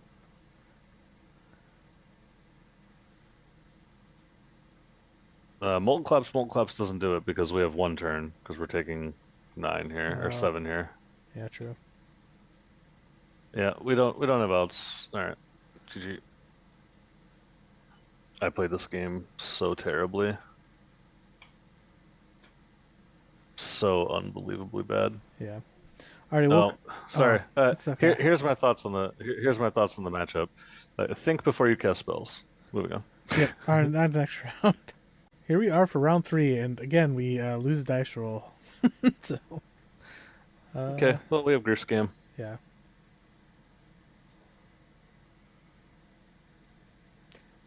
Molten Claps doesn't do it because we have one turn because we're taking 9 here or 7 here. Yeah, true. Yeah, we don't have outs. All right, GG. I played this game so terribly, so unbelievably bad. Yeah. Alright, Oh, sorry. it's okay. Here's my thoughts on the matchup. Think before you cast spells. Moving on. Yep. All right, not next round. Here we are for round 3, and again we lose a dice roll. So, Okay, well, we have Grief Scam. yeah.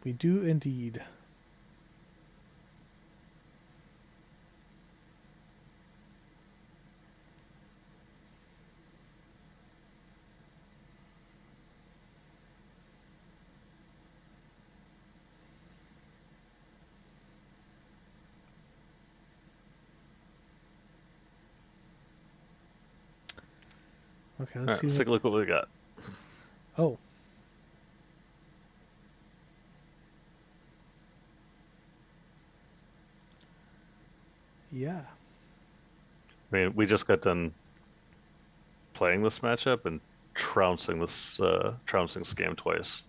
We do indeed. Okay, let's see. Let's take a look what we got. Oh. Yeah. I mean, we just got done playing this matchup and trouncing Scam twice.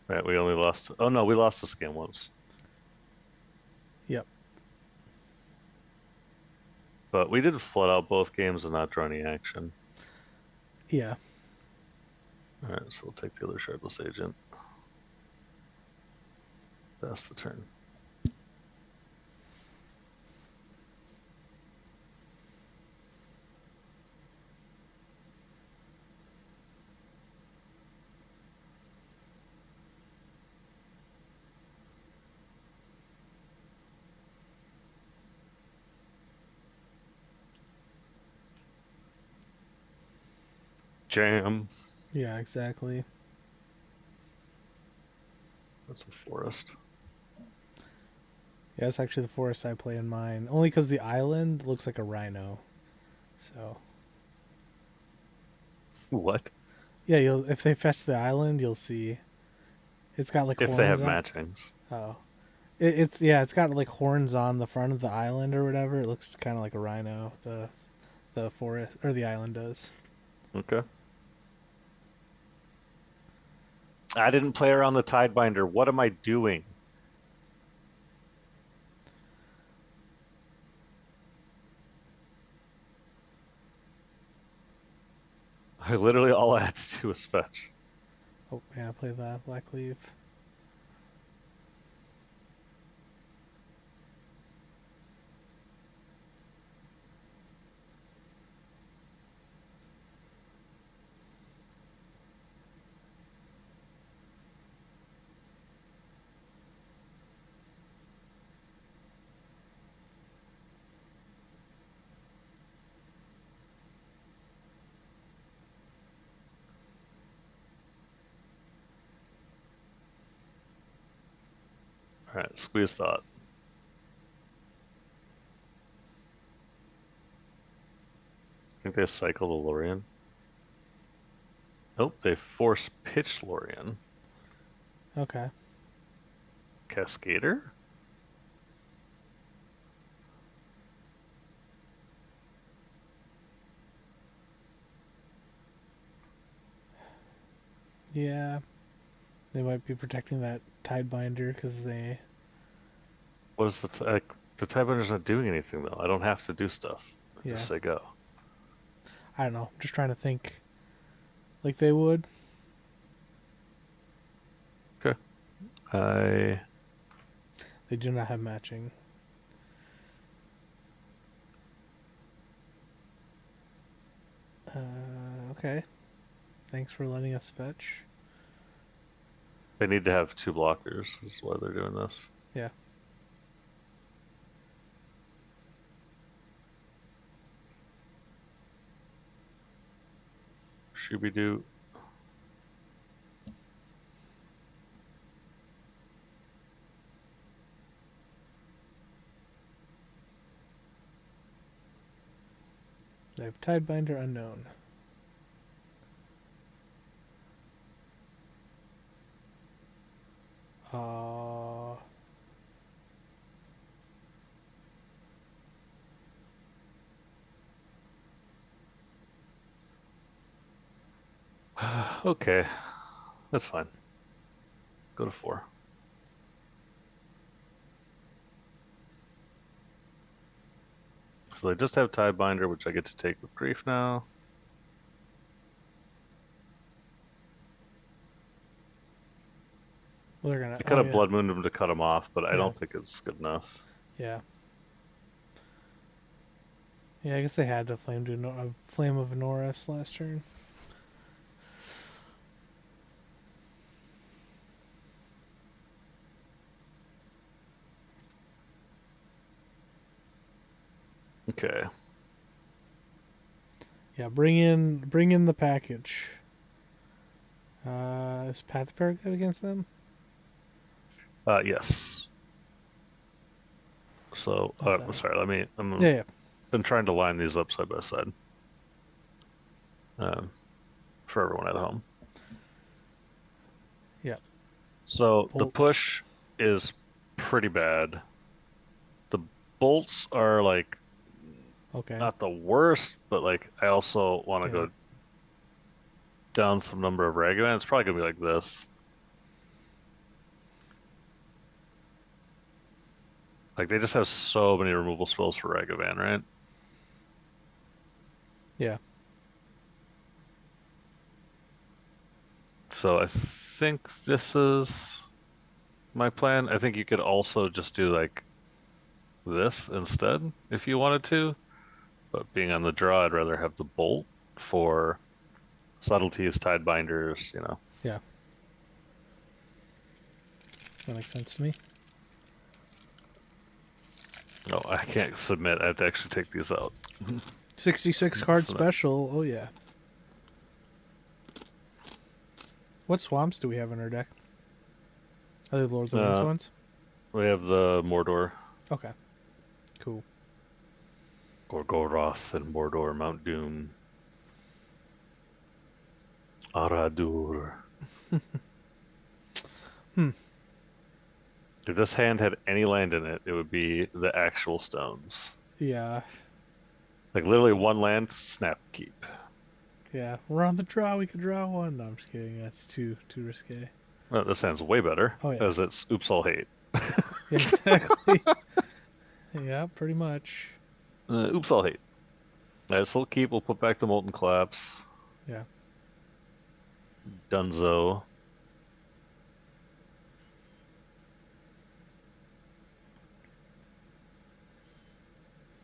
Right, we only lost. Oh no, we lost the Scam once. Yep. But we did flood out both games and not draw any action. Yeah. Alright, so we'll take the other Shardless Agent. That's the turn. Jam. Yeah, exactly. That's a forest. Yeah, it's actually the forest I play in mine. Only because the island looks like a rhino. So. What? Yeah, if they fetch the island, you'll see. It's got like If horns they have on. matchings. Oh. It's got like horns on the front of the island or whatever. It looks kind of like a rhino. The forest or the island does. Okay. I didn't play around the Tidebinder. What am I doing? I literally all I had to do was fetch. Oh yeah, play the black leaf. Alright, squeeze thought. I think they cycle the Lorien. Nope, they force pitch Lorien. Okay. Cascader? Yeah. They might be protecting that Tidebinder because they. What is the Tidebinder's not doing anything though. I don't have to do stuff. Yeah. Just say go. I don't know. I'm just trying to think like they would. Okay. I They do not have matching. Okay. Thanks for letting us fetch. They need to have 2 blockers, is why they're doing this. Yeah. Shooby-doo. They have Tidebinder unknown. Uh, Okay. That's fine. Go to 4. So they just have Tidebinder, which I get to take with grief now. Well, they're gonna. I could Oh have yeah, Blood Mooned him to cut him off, but I yeah, don't think it's good enough. yeah, yeah. I guess they had to Flame of Norris last turn. Okay. Yeah, bring in the package. Is Path Repair good against them? Yes. So, Okay. sorry. Yeah, yeah, Been trying to line these up side by side, um, for everyone at home. yeah. So the Bolts. push is pretty bad. The bolts are like Okay. not the worst, but like I also want to Yeah. go down some number of Ragavan. It's probably gonna be like this. Like they just have so many removal spells for Ragavan, right? Yeah. So I think this is my plan. I think you could also just do like this instead if you wanted to, but being on the draw, I'd rather have the bolt for subtleties, tide binders, you know. Yeah. That makes sense to me. No, I can't submit. I have to actually take these out. 66 card Submit. special. Oh yeah. What swamps do we have in our deck? Are they Lord of the Rings Uh, ones? we have the Mordor, Okay. Cool. Gorgoroth, and Mordor, Mount Doom, Aradur. Hmm. If this hand had any land in it, it would be the actual stones. Yeah. Like literally one land, snap keep. Yeah. We're on the draw. We could draw one. No, I'm just kidding. That's too risque. Well, this hand's way better, Oh yeah. as it's oops all hate. Yeah. Exactly. Yeah. Pretty much. Oops all hate. Alright, so we'll keep, we'll put back the Molten Collapse. Yeah. Dunzo.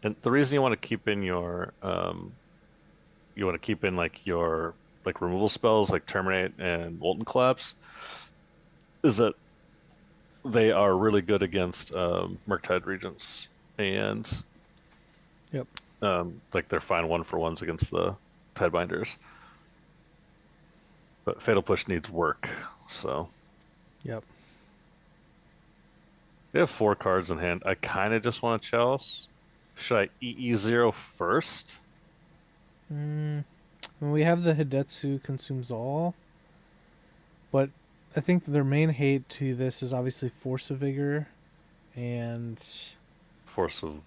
And the reason you want to keep in your you want to keep in like your like removal spells like Terminate and Molten Collapse is that they are really good against Murktide Regents and Yep. like they're fine one for ones against the Tidebinders. But Fatal Push needs work, so Yep. we have 4 cards in hand. I kind of just want to Chalice. Should I EE0 first? Well, we have the Hidetsu consumes all, but I think their main hate to this is obviously Force of Vigor and Force of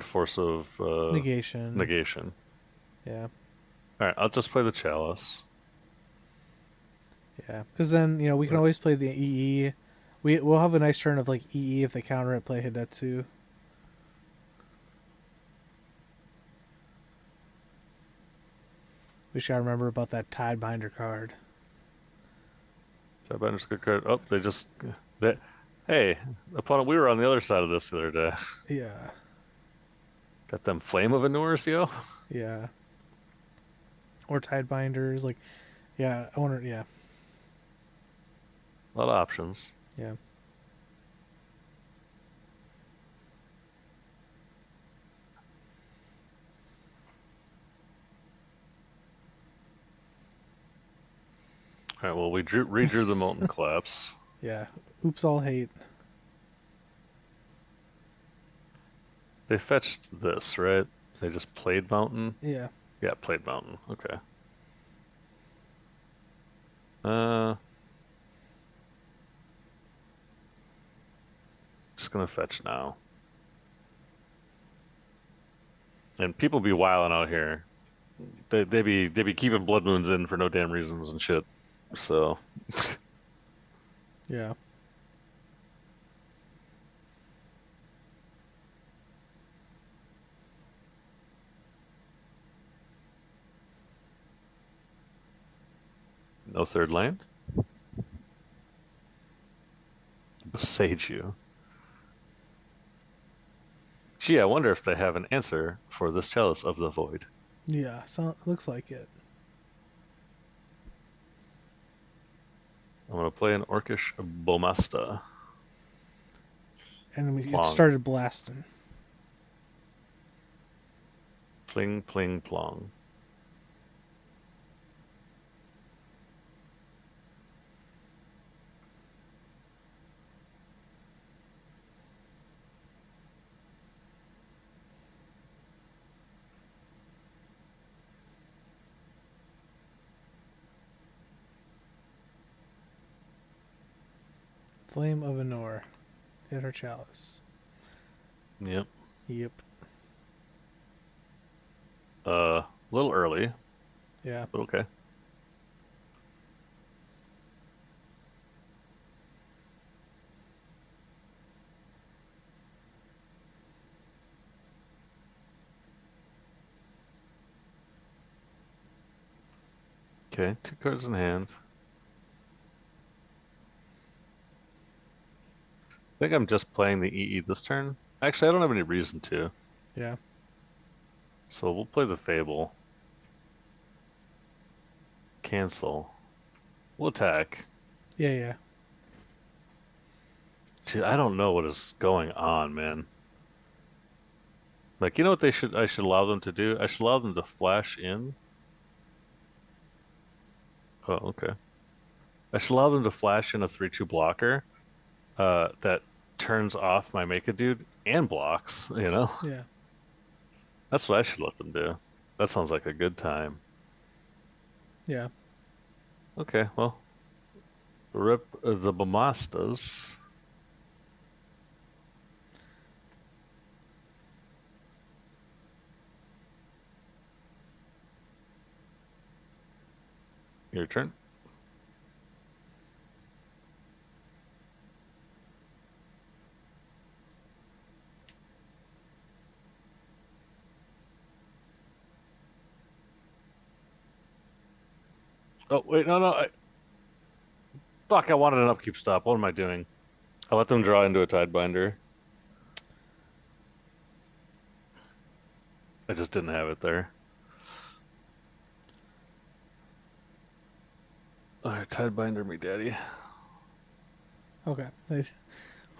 Force of negation. Negation. Yeah. All right, I'll just play the Chalice. Yeah. Because then we can always play the EE. We'll have a nice turn of like EE if they counter it. Play Hidetsu. We should remember about that Tidebinder card. Tidebinder's a good card. Oh, they hey, opponent, we were on the other side of this the other day. Yeah. Got them Flame of Anurs, yo. Yeah. Or Tidebinders. Like, yeah. I wonder. Yeah. A lot of options. Yeah. All right, well, we redrew the Molten Collapse. Yeah. Oops, all hate. They fetched this, right? They just played Mountain. Yeah. Yeah, played Mountain. Okay. Uh, just gonna fetch now. And people be wilding out here. They be keeping Blood Moons in for no damn reasons and shit. So Yeah. no third land. Seiju. Gee, I wonder if they have an answer for this Chalice of the Void. Yeah, so looks like it. I'm gonna play an Orcish Bomasta. And it Plong. started blasting. Pling, pling, plong. Flame of Anor. Hit her chalice. Yep. Yep. A little early, Yeah. but okay. Okay, 2 cards in hand. I think I'm just playing the EE this turn. Actually, I don't have any reason to. Yeah. So we'll play the Fable. Cancel. We'll attack. Yeah, yeah. Dude, I don't know what is going on, man. Like, you know what I should allow them to do? I should allow them to flash in. Oh, okay. I should allow them to flash in a 3/2 blocker that turns off my Make a Dude and blocks, you know? Yeah. That's what I should let them do. That sounds like a good time. Yeah. Okay, well, rip the Bamastas. Your turn. Oh, wait, no. Fuck, I wanted an upkeep stop. What am I doing? I let them draw into a Tidebinder. I just didn't have it there. Alright, Tidebinder me, daddy. Okay.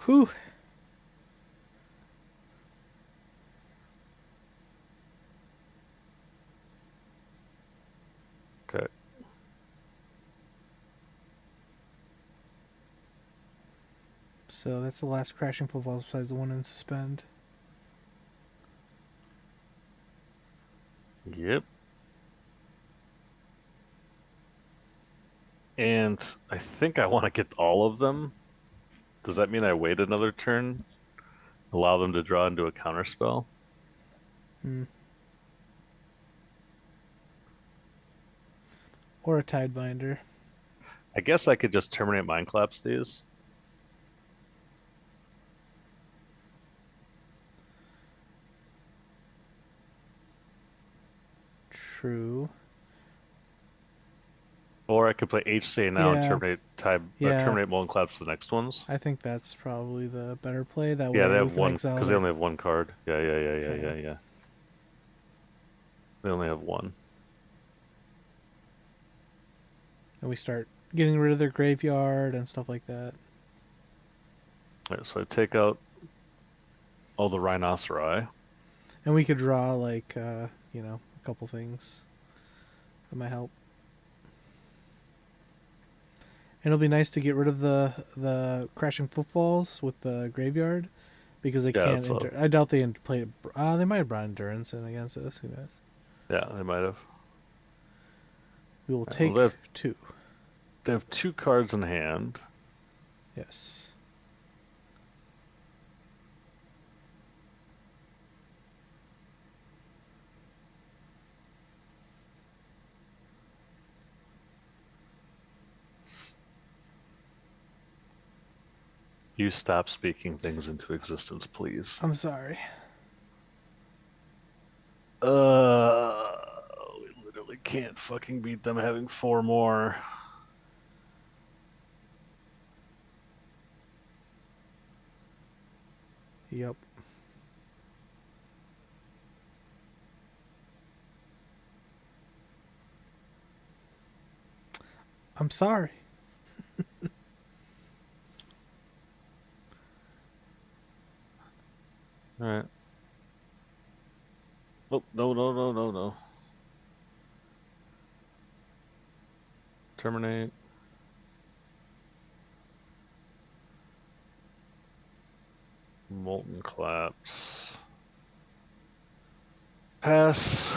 Whew. Okay. So that's the last crashing footballs besides the one in suspend. Yep. And I think I want to get all of them. Does that mean I wait another turn? Allow them to draw into a counterspell? Hmm. Or a Tidebinder. I guess I could just terminate Mind Collapse these. True. Or I could play HCA now and Yeah. terminate Yeah. terminate Mullen Collapse the next ones. I think that's probably the better play. That Yeah, way they we have can one exile because they their... only have one card. Yeah. Yeah. They only have one. And we start getting rid of their graveyard and stuff like that. Alright, so I take out all the Rhinoceri. And we could draw like a couple things that might help. And it'll be nice to get rid of the crashing footfalls with the graveyard because they Yeah, can't. I doubt they play. They might have brought endurance in against us. Who knows? Yeah, they might have. We will Right, take well, 2. they have 2 cards in hand. Yes. You stop speaking things into existence, please. I'm sorry. We literally can't fucking beat them having 4 more. Yep. I'm sorry. All right. Oh, no, no, no, no, no. Terminate. Molten collapse. Pass.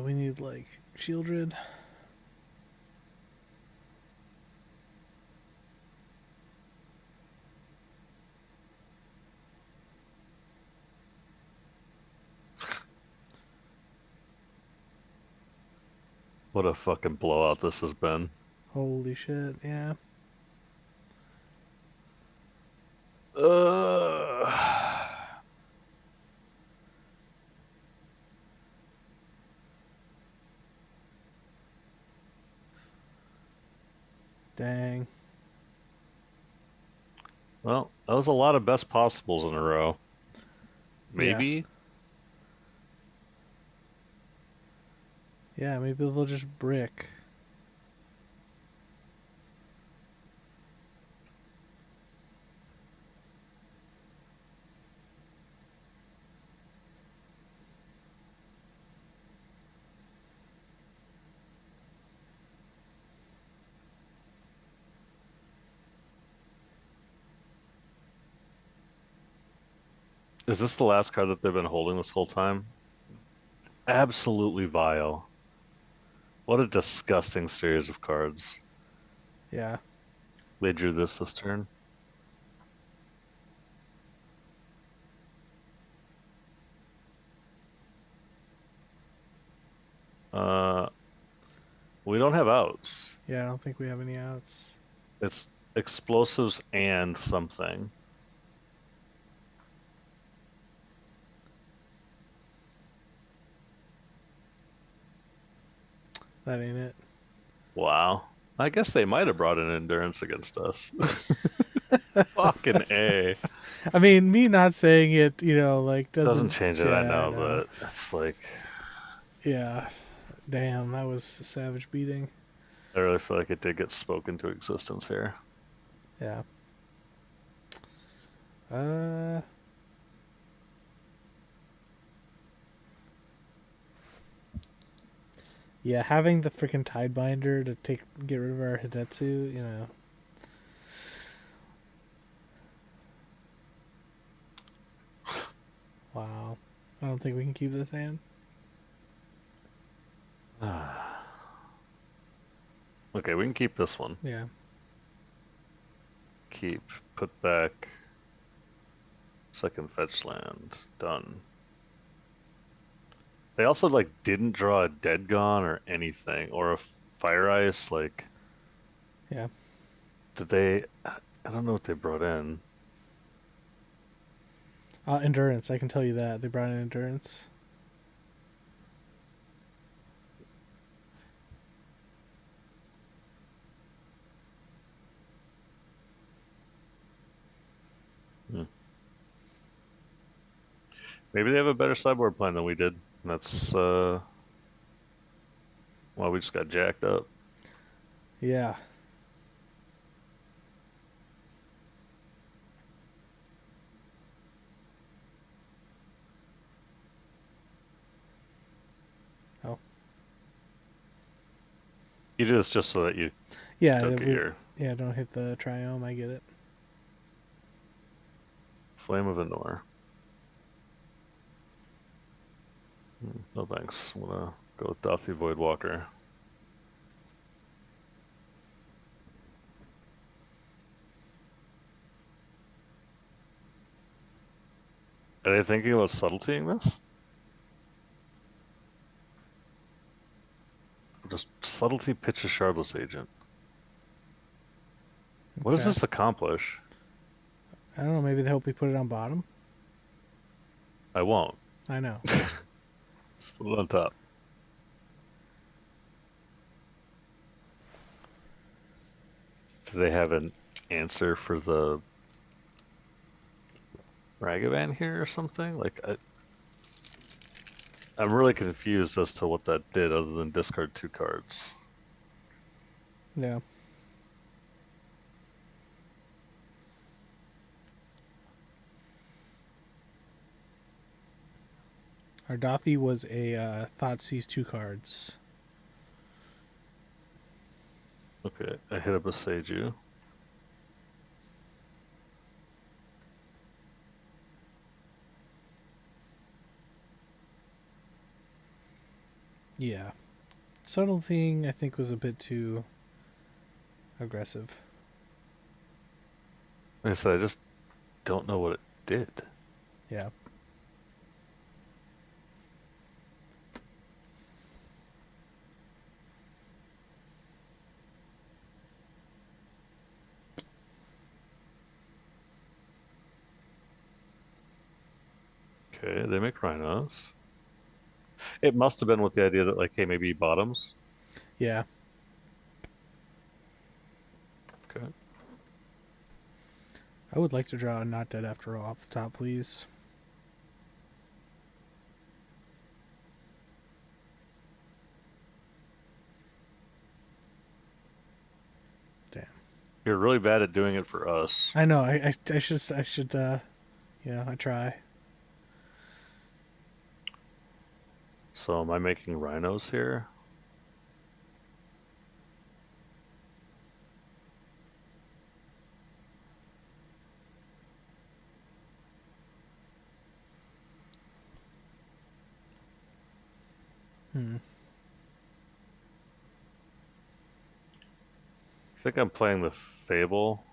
We need like Shieldred. What a fucking blowout this has been. Holy shit, yeah. Dang. Well, that was a lot of best possibles in a row. Yeah. Maybe? Yeah, maybe they'll just brick. Is this the last card that they've been holding this whole time? Absolutely vile. What a disgusting series of cards. Yeah. They drew this turn. Uh, we don't have outs. Yeah, I don't think we have any outs. It's explosives and something. That ain't it. Wow. I guess they might have brought in endurance against us. Fucking A. I mean, me not saying it, you know, like Doesn't doesn't. change it, I Yeah, I know, know. but it's like Yeah. Damn, that was a savage beating. I really feel like it did get spoken to existence here. Yeah. Uh. Yeah, having the freaking Tidebinder to get rid of our Hidetsu, you know. Wow. I don't think we can keep this hand. Okay, we can keep this one. Yeah. Keep, put back, second fetch land, done. They also like didn't draw a Dead Gone or anything, or a Fire Ice. Like, Yeah. did they? I don't know what they brought in. Endurance, I can tell you that. They brought in endurance. Hmm. Maybe they have a better sideboard plan than we did. That's why we just got jacked up. Yeah. Oh. You did this just so that you Yeah, don't get your yeah, don't hit the Triome, I get it. Flame of Endor. No thanks. I'm gonna go with Dauthi Voidwalker. Are they thinking about subtletying this? Just subtlety pitch a Shardless Agent. What does Okay. this accomplish? I don't know, maybe they hope we put it on bottom? I won't. I know. Just put it on top. Do they have an answer for the Ragavan here or something? I'm really confused as to what that did other than discard 2 cards. Yeah. Ardathi was a Thoughtseize 2 cards. Okay, I hit up a Seiju. Yeah. Subtle Thing, I think, was a bit too aggressive. Like I said, I just don't know what it did. Yeah. Okay, they make Rhinos. It must have been with the idea that, like, hey, maybe bottoms. Yeah. Okay. I would like to draw a Not Dead After All off the top, please. Damn. You're really bad at doing it for us. I know. I should. I try. So am I making Rhinos here? Hmm. I think I'm playing the Fable.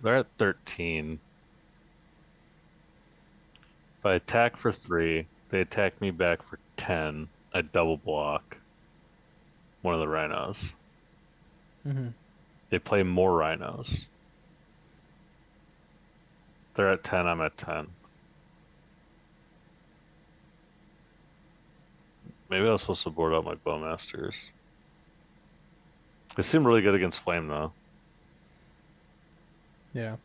They're at 13. If I attack for 3, they attack me back for 10. I double block one of the Rhinos. Mm-hmm. They play more Rhinos. They're at 10, I'm at 10. Maybe I was supposed to board out my Bowmasters. They seem really good against Flame, though. Yeah.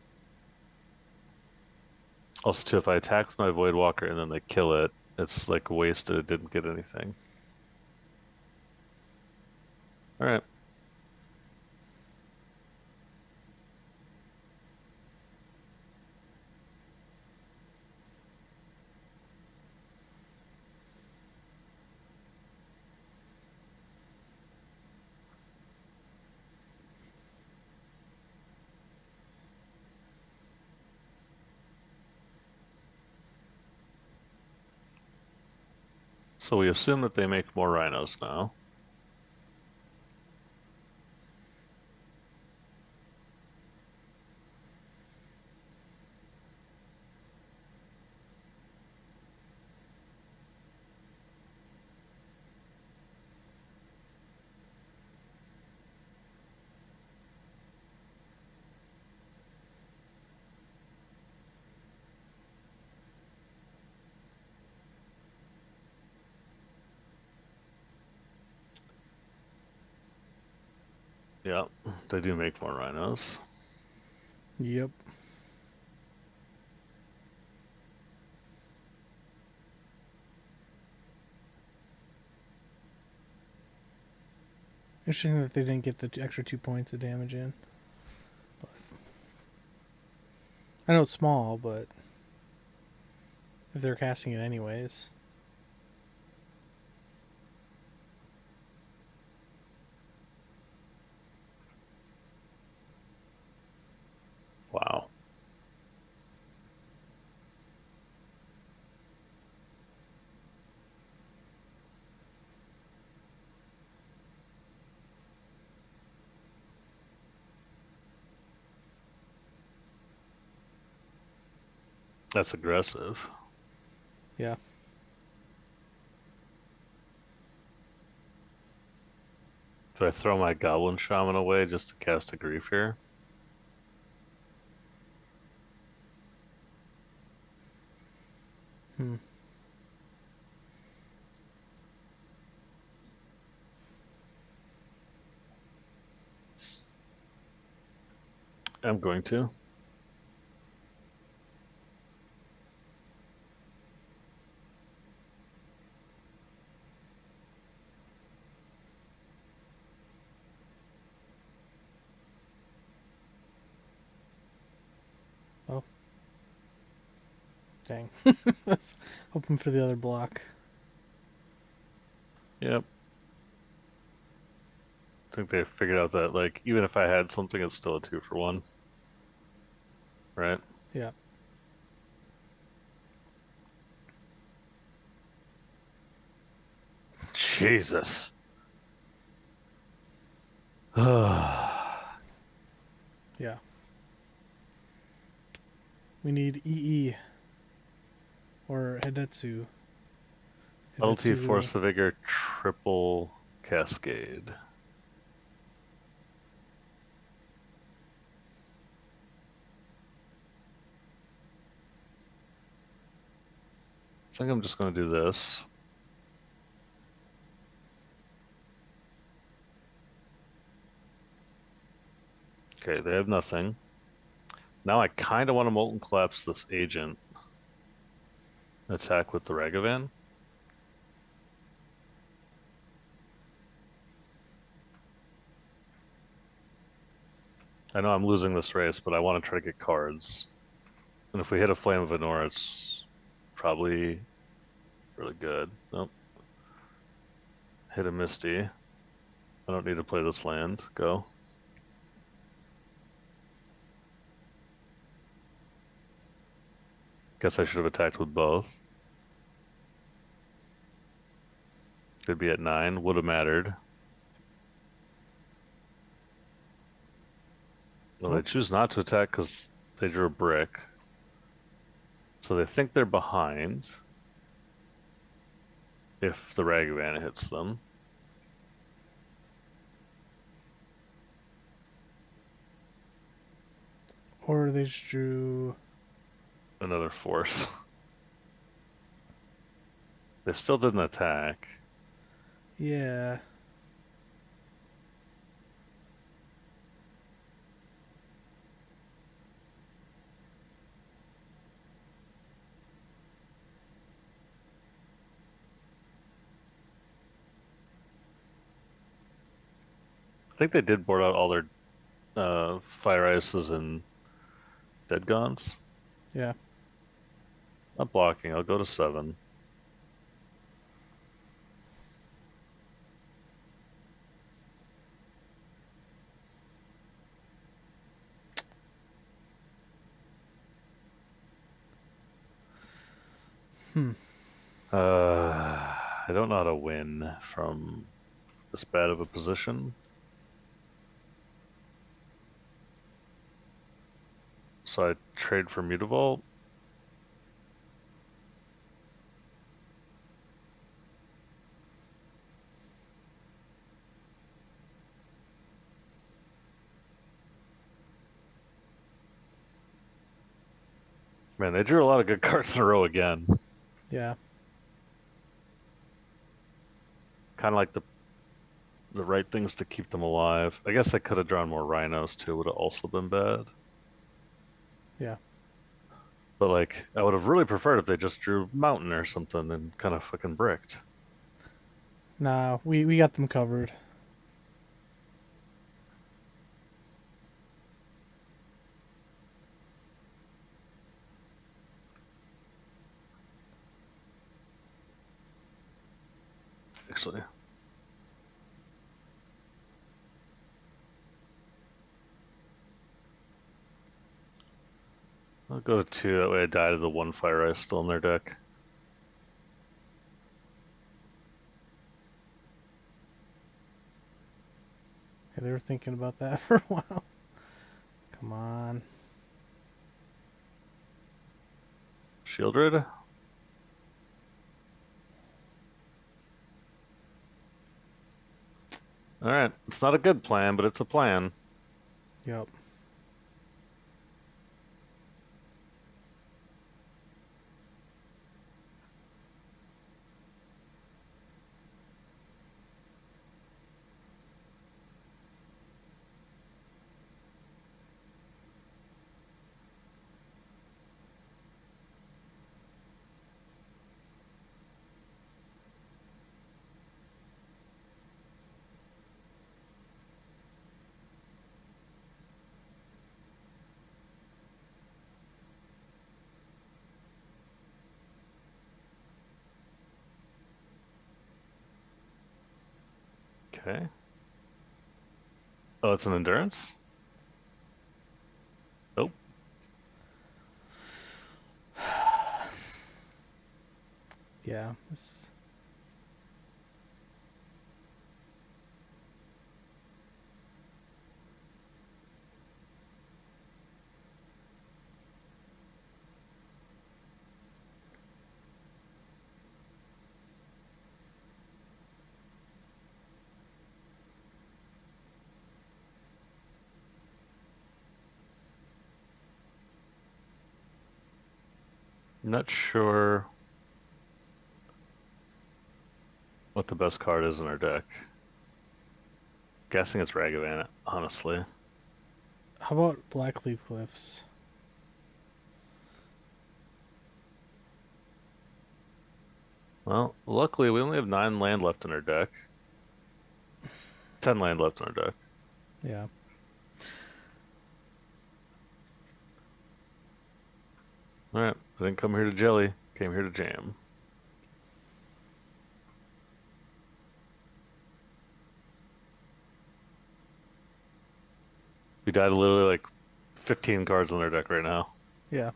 Also, too, if I attack with my Voidwalker and then they kill it, it's like wasted. It didn't get anything. Alright. So we assume that they make more Rhinos now. Yeah, they do make more Rhinos. Yep. Interesting that they didn't get the extra 2 points of damage in. But I know it's small, but if they're casting it anyways. Wow. That's aggressive. Yeah. Do I throw my Goblin Shaman away just to cast a Grief here? I'm going to. Oh. Dang. That's hoping for the other block. Yep. I think they figured out that, like, even if I had something, it's still a 2-for-1. Right? Yeah. Jesus. Yeah. We need EE. Or Hidetsu. Subtlety, Hidetsu. Force of Vigor, triple Cascade. I think I'm just going to do this. Okay, they have nothing. Now I kind of want to Molten Collapse this agent. Attack with the Ragavan. I know I'm losing this race, but I want to try to get cards. And if we hit a Flame of Venor, it's probably really good. Nope. Hit a Misty. I don't need to play this land. Go. Guess I should have attacked with both. Could be at 9. Would have mattered. Well, Oh. they choose not to attack because they drew a brick. So they think they're behind if the Ragavan hits them. Or they just drew... Another force. They still didn't attack. Yeah. I think they did board out all their Fire Ices and Dead Gaunt's. Yeah. Not blocking. I'll go to 7. I don't know how to win from this bad of a position. So I trade for Mutavault. Man, they drew a lot of good cards in a row again. Yeah. Kind of like the right things to keep them alive. I guess I could have drawn more Rhinos too, would have also been bad. Yeah. But like, I would have really preferred if they just drew Mountain or something and kind of fucking bricked. Nah, we got them covered. Actually, I'll go to 2. That way I die to the 1 Fire Ice still in their deck. Okay, they were thinking about that for a while. Come on. Shieldred. Alright, it's not a good plan, but it's a plan. Yep. Okay. Oh, it's an endurance? Nope. Yeah. This... Not sure what the best card is in our deck. Guessing it's Ragavan, honestly. How about Blackleaf Cliffs? Well, luckily we only have 9 land left in our deck. 10 land left in our deck. Yeah. Alright, I didn't come here to jelly, came here to jam. We died literally like 15 cards in our deck right now. Yeah.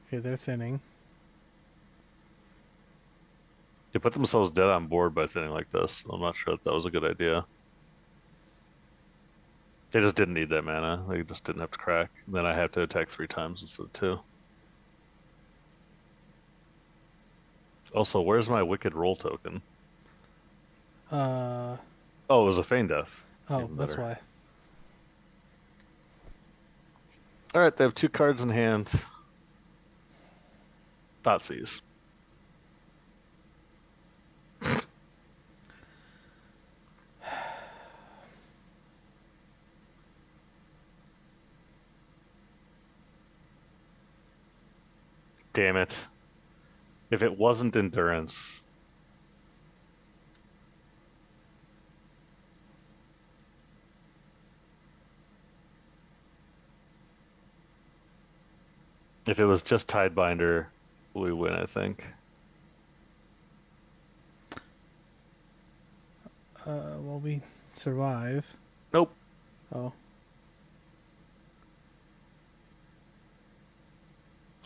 Okay, they're thinning. They put themselves dead on board by thinning like this. I'm not sure that was a good idea. They just didn't need that mana. They just didn't have to crack. And then I had to attack 3 times instead of 2. Also, where's my Wicked Roll token? Uh. Oh, it was a Feign Death. Oh, that's why. Alright, they have 2 cards in hand. Thoughtseize. Damn it. If it wasn't Endurance. If it was just Tidebinder, we win, I think. Well, we survive. Nope. Oh.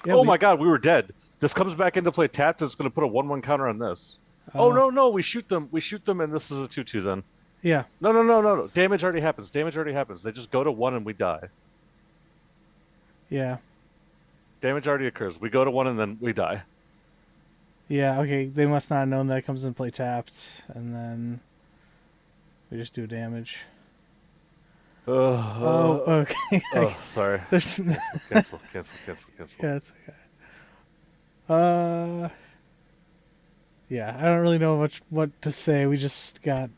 Yeah, oh my god, we were dead. This comes back into play tapped, it's going to put a 1/1 counter on this. Oh no, we shoot them. We shoot them and this is a 2/2 then. Yeah. No. Damage already happens. Damage already happens. They just go to 1 and we die. Yeah. Damage already occurs. We go to 1 and then we die. Yeah, okay. They must not have known that it comes in play tapped, and then we just do damage. Okay. Oh, sorry. There's Cancel. Yeah, it's okay. Yeah, I don't really know much what to say. We just got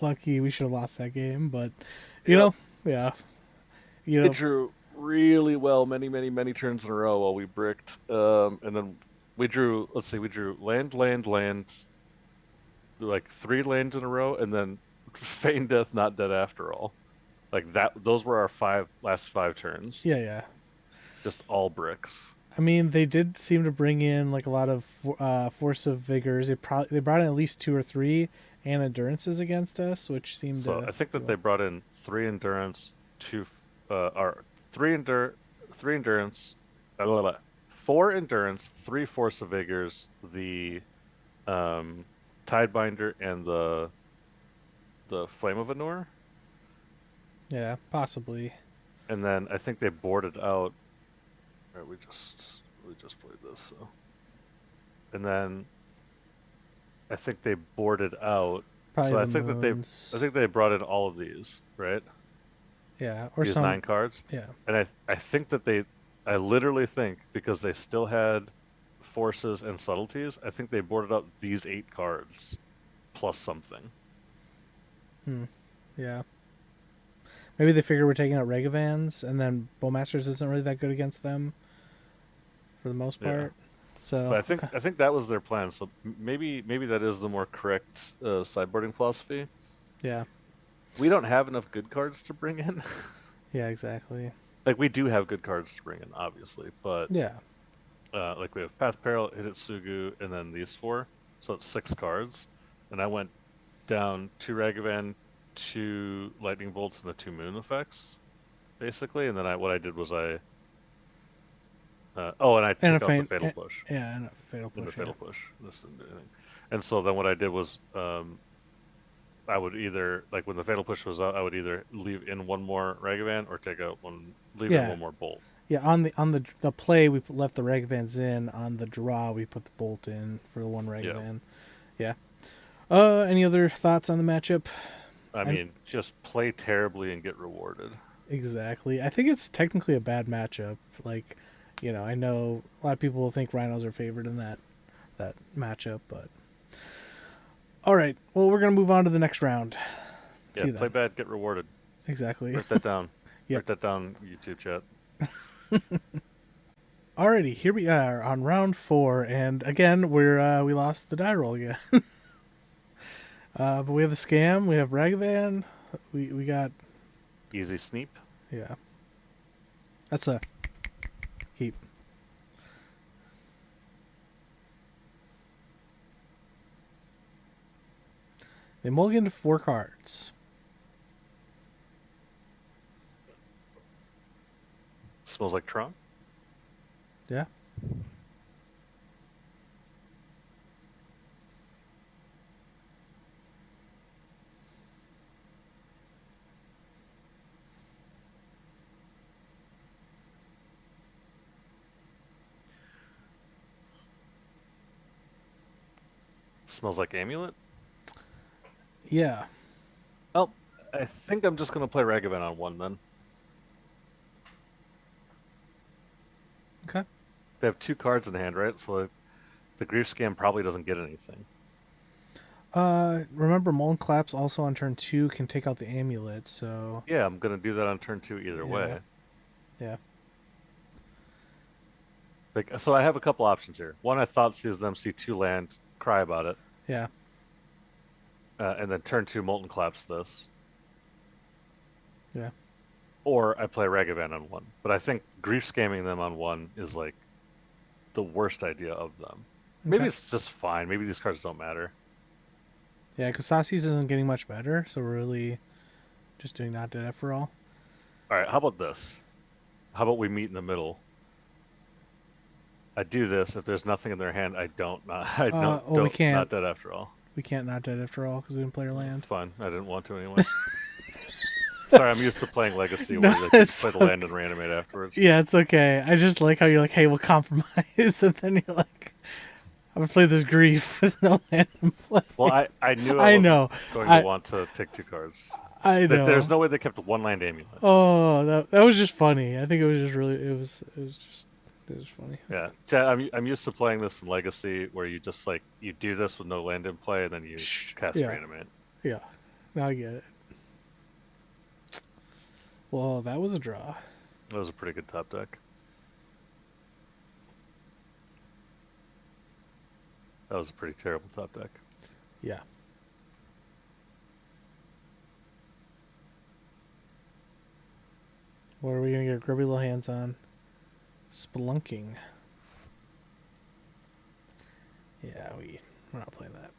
lucky. We should have lost that game, but you know, yeah. You know, it drew really well many turns in a row while we bricked. And then we drew, let's see, we drew land, like 3 lands in a row, and then Feign Death, not dead after all. Like that, those were our last 5 turns. yeah. Just all bricks. I mean, they did seem to bring in like a lot of force of vigors. They brought in at least 2 or 3 and endurances against us, which seemed so to. I think that they brought in 3 endurance, 3 endurance, 4 endurance, 3 force of vigors, the Tidebinder, and the Flame of Anur. Yeah, possibly. And then I think they boarded out. All right, we just played this, so. And then I think they boarded out. Probably so the I think they brought in all of these, right? Yeah, or these some 9 cards. Yeah. And I think that I literally think, because they still had forces and subtleties, I think they boarded out these 8 cards plus something. Yeah. Maybe they figure we're taking out Regavans, and then Bowmasters isn't really that good against them for the most part. Yeah. So But I think that was their plan. So maybe that is the more correct sideboarding philosophy. Yeah. We don't have enough good cards to bring in. Yeah, exactly. like we do have good cards to bring in, obviously, but Yeah. like we have Path Peril, Hidetsugu, and then these four, so it's 6 cards. And I went down 2 Ragavan, 2 Lightning Bolts, and the 2 Moon effects, basically. And then what I did was and I And a took out the faint. Fatal Push. Yeah, and a fatal In the push. Yeah. Fatal Push. This didn't do anything. And so then what I did was I would either, like when the Fatal Push was out, I would either leave in one more Ragavan or leave in Yeah. one more Bolt. Yeah. On the play, we left the Ragavans in. On the draw, we put the bolt in for the one Yeah. Ragavan. Yeah. Any other thoughts on the matchup? I mean, just play terribly and get rewarded. Exactly. I think it's technically a bad matchup. Like, I know a lot of people will think Rhinos are favored in that matchup, but all right. Well, we're gonna move on to the next round. Yeah, See play that bad, get rewarded. exactly. Write that down. Yep. Write that down, YouTube chat. Alrighty, here we are on round 4, and again we lost the die roll again. But we have the scam, we have Ragavan, we got Easy Sneep. yeah. That's a keep. They mulligan to 4 cards. Smells like Tron. Yeah. Smells like Amulet. Yeah. Oh, I think I'm just gonna play Ragavan on 1 then. Okay. They have 2 cards in hand, right? So the Grief Scam probably doesn't get anything. Remember Molten Collapse also on turn 2 can take out the amulet, so Yeah, I'm gonna do that on turn 2 either way. Yeah. Like, so I have a couple options here. One, I thought sees them see 2 land, cry about it. Yeah. And then turn 2 Molten Collapse this. Yeah. Or I play Ragavan on 1. But I think Grief Scamming them on 1 is like the worst idea of them. Maybe Okay. it's just fine. Maybe these cards don't matter. Yeah, because Sassy's isn't getting much better, so we're really just doing not dead after all. All right, how about this? How about we meet in the middle? I do this. If there's nothing in their hand, I don't. We can't. Not dead after all. We can't not dead after all because we didn't play our land. Fine. I didn't want to anyway. Sorry, I'm used to playing Legacy No, where you it's play the land and reanimate afterwards. Yeah, it's okay. I just like how you're like, hey, we'll compromise, and then you're like, I'm gonna play this grief with no land in play. Well, I knew I wasn't know. going to want to take 2 cards. I know. There's no way they kept 1 land amulet. Oh, that was just funny. I think it was just really it was funny. Yeah, Chad, I'm used to playing this in Legacy where you just like you do this with no land in play and then you cast Yeah. reanimate. Yeah, now I get it. Well, that was a draw. That was a pretty good top deck. That was a pretty terrible top deck. Yeah. What are we gonna get grubby little hands on? Spelunking. Yeah, we're not playing that.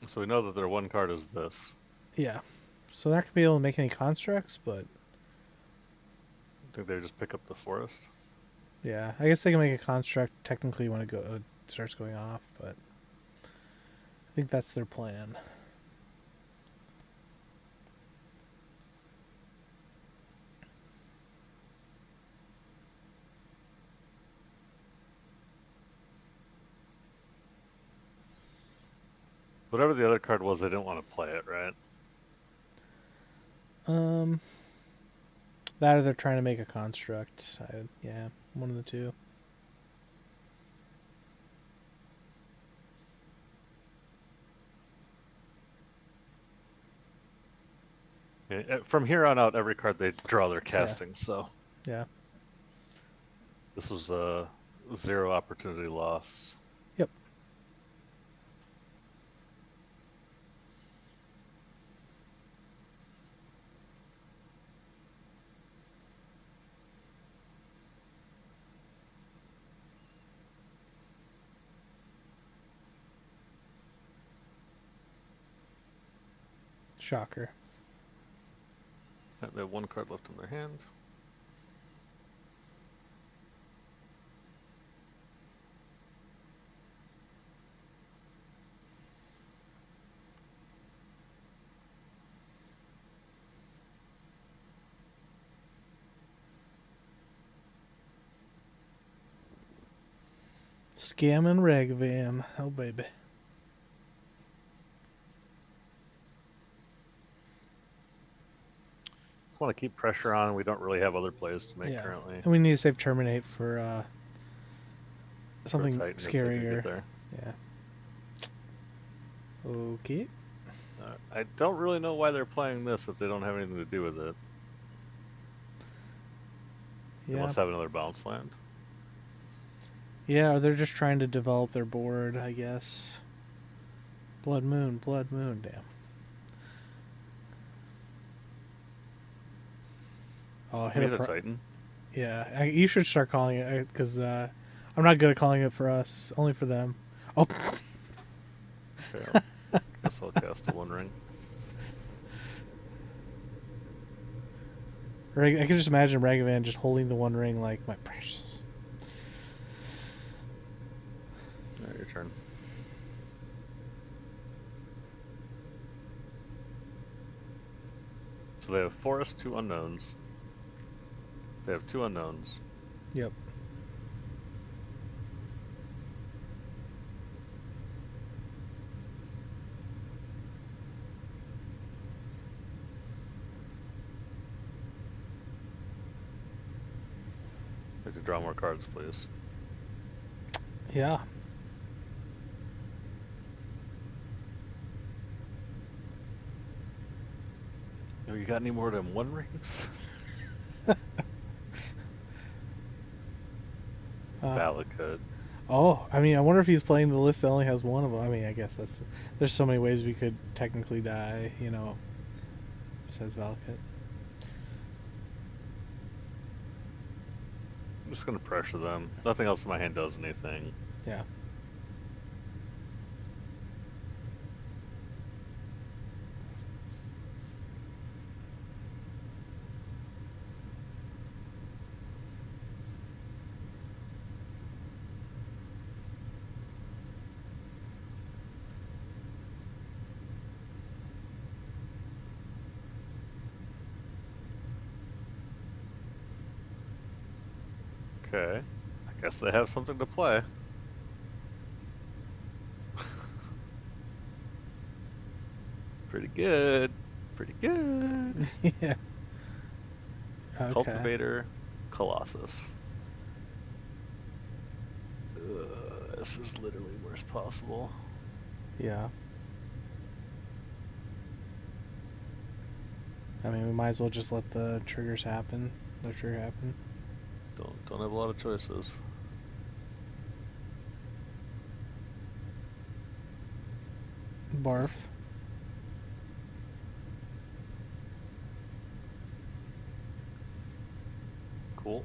So we know that their 1 card is this. Yeah. So they're not gonna be able to make any constructs, but I think they just pick up the forest. yeah, I guess they can make a construct technically when it starts going off, but I think that's their plan. Whatever the other card was, they didn't want to play it, right? That or they're trying to make a construct. Yeah, one of the two. Yeah, from here on out, every card they draw their casting. So Yeah. this was a 0 opportunity loss. Yep. Shocker. They have one card left in their hand. Scamming Ragavan. Oh, baby. Just want to keep pressure on. We don't really have other plays to make currently. And we need to save Terminate for something for scarier. There. Yeah. Okay. I don't really know why they're playing this if they don't have anything to do with it. Yeah. They must have another bounce land. Yeah, or they're just trying to develop their board, I guess. Blood Moon, damn. Oh, hit a Titan. Yeah, you should start calling it, because I'm not good at calling it for us, only for them. Oh. Okay, guess I'll cast a One Ring. I can just imagine Ragavan just holding the One Ring like, my precious. Your turn. So they have Forest, 2 unknowns. They have 2 unknowns. Yep. I have to draw more cards, please. Yeah. Oh, you got any more than One Rings? Valakut. Oh, I mean, I wonder if he's playing the list that only has one of them. I mean, I guess there's so many ways we could technically die, you know, besides Valakut. I'm just gonna pressure them. Nothing else in my hand does anything. Yeah. Okay. I guess they have something to play. Pretty good. Pretty good. Yeah. Okay. Cultivator, Colossus. This is literally worst possible. Yeah. I mean, we might as well just let the triggers happen. The trigger happen. Don't have a lot of choices. Barf. Cool.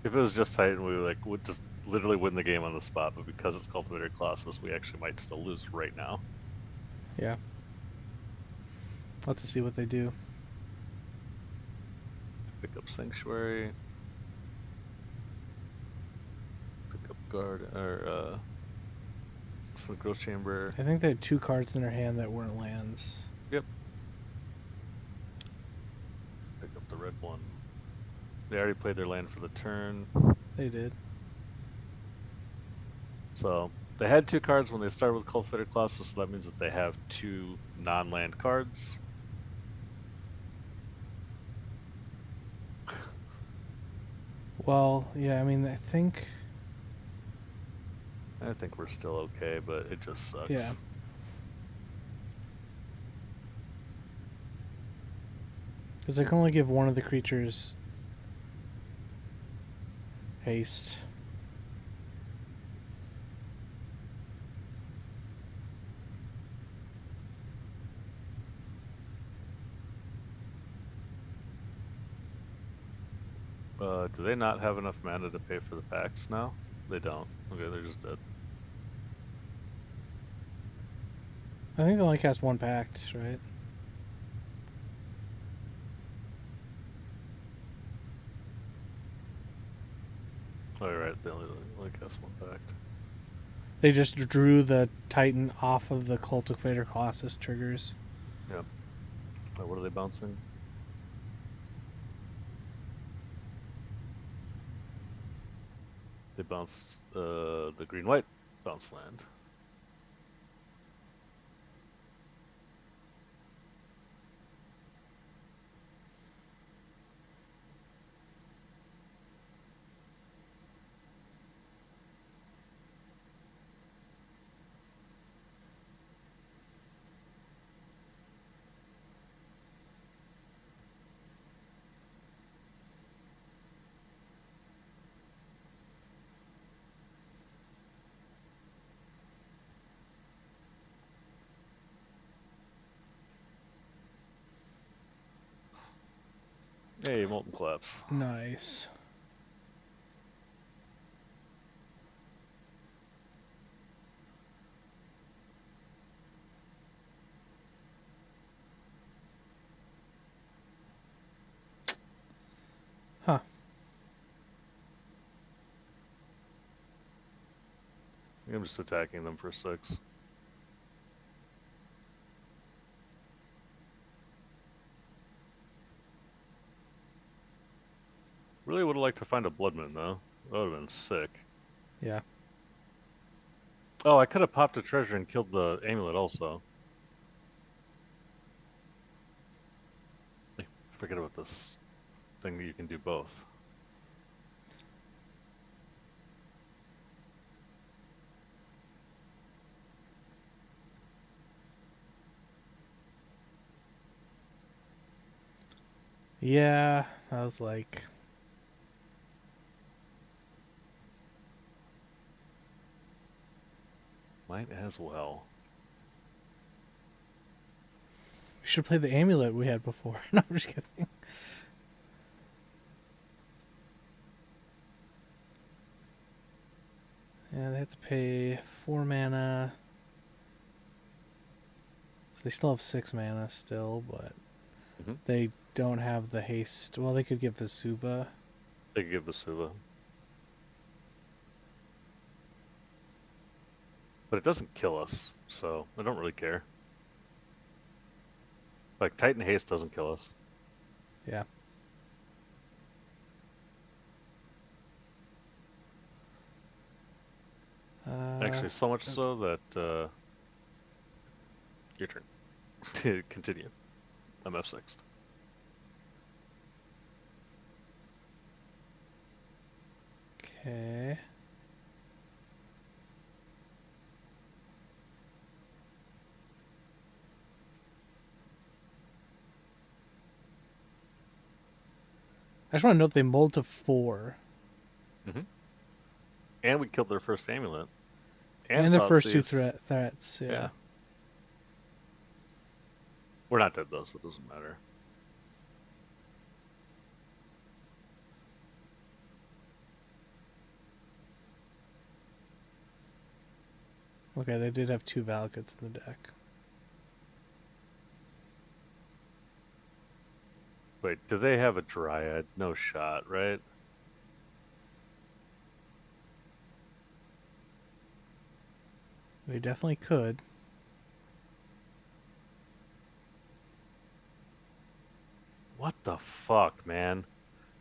If it was just Titan, we would just literally win the game on the spot, but because it's Cultivator Colossus, we actually might still lose right now. Yeah. I'll have to see what they do. Pick up Sanctuary. Pick up Guard, or some Growth Chamber. I think they had 2 cards in their hand that weren't lands. Yep. Pick up the red one. They already played their land for the turn. They did. So they had 2 cards when they started with Cultivator Colossus, so that means that they have 2 non-land cards. Well, yeah, I mean, I think we're still okay, but it just sucks. Yeah. Because I can only give one of the creatures haste. Do they not have enough mana to pay for the packs now? They don't. Okay, they're just dead. I think they only cast one pact, right? Oh, you're right. They only cast one pact. They just drew the Titan off of the Cultivator Colossus triggers. Yep. What are they bouncing? They bounced the green-white bounce land. Hey, Molten Collapse. Nice. Huh. I'm just attacking them for 6. Really would have liked to find a Blood Moon, though. That would have been sick. Yeah. Oh, I could have popped a treasure and killed the amulet also. I forget about this thing that you can do both. Yeah, I was like, Might as well. we should play the amulet we had before. No, I'm just kidding. Yeah, they have to pay 4 mana. So they still have 6 mana still, but they don't have the haste. Well, they could give Vesuva. They could give Vesuva. But it doesn't kill us, so I don't really care. Like, Titan Haste doesn't kill us. Yeah. Actually, so much so that, your turn. Continue. I'm F6. Okay. I just want to note they mulled to 4. And we killed their first amulet. And their first 2 Thoughtseize. threats, yeah. We're not dead, though, so it doesn't matter. Okay, they did have 2 Valakutes in the deck. Wait, do they have a Dryad? No shot, right? They definitely could. What the fuck, man?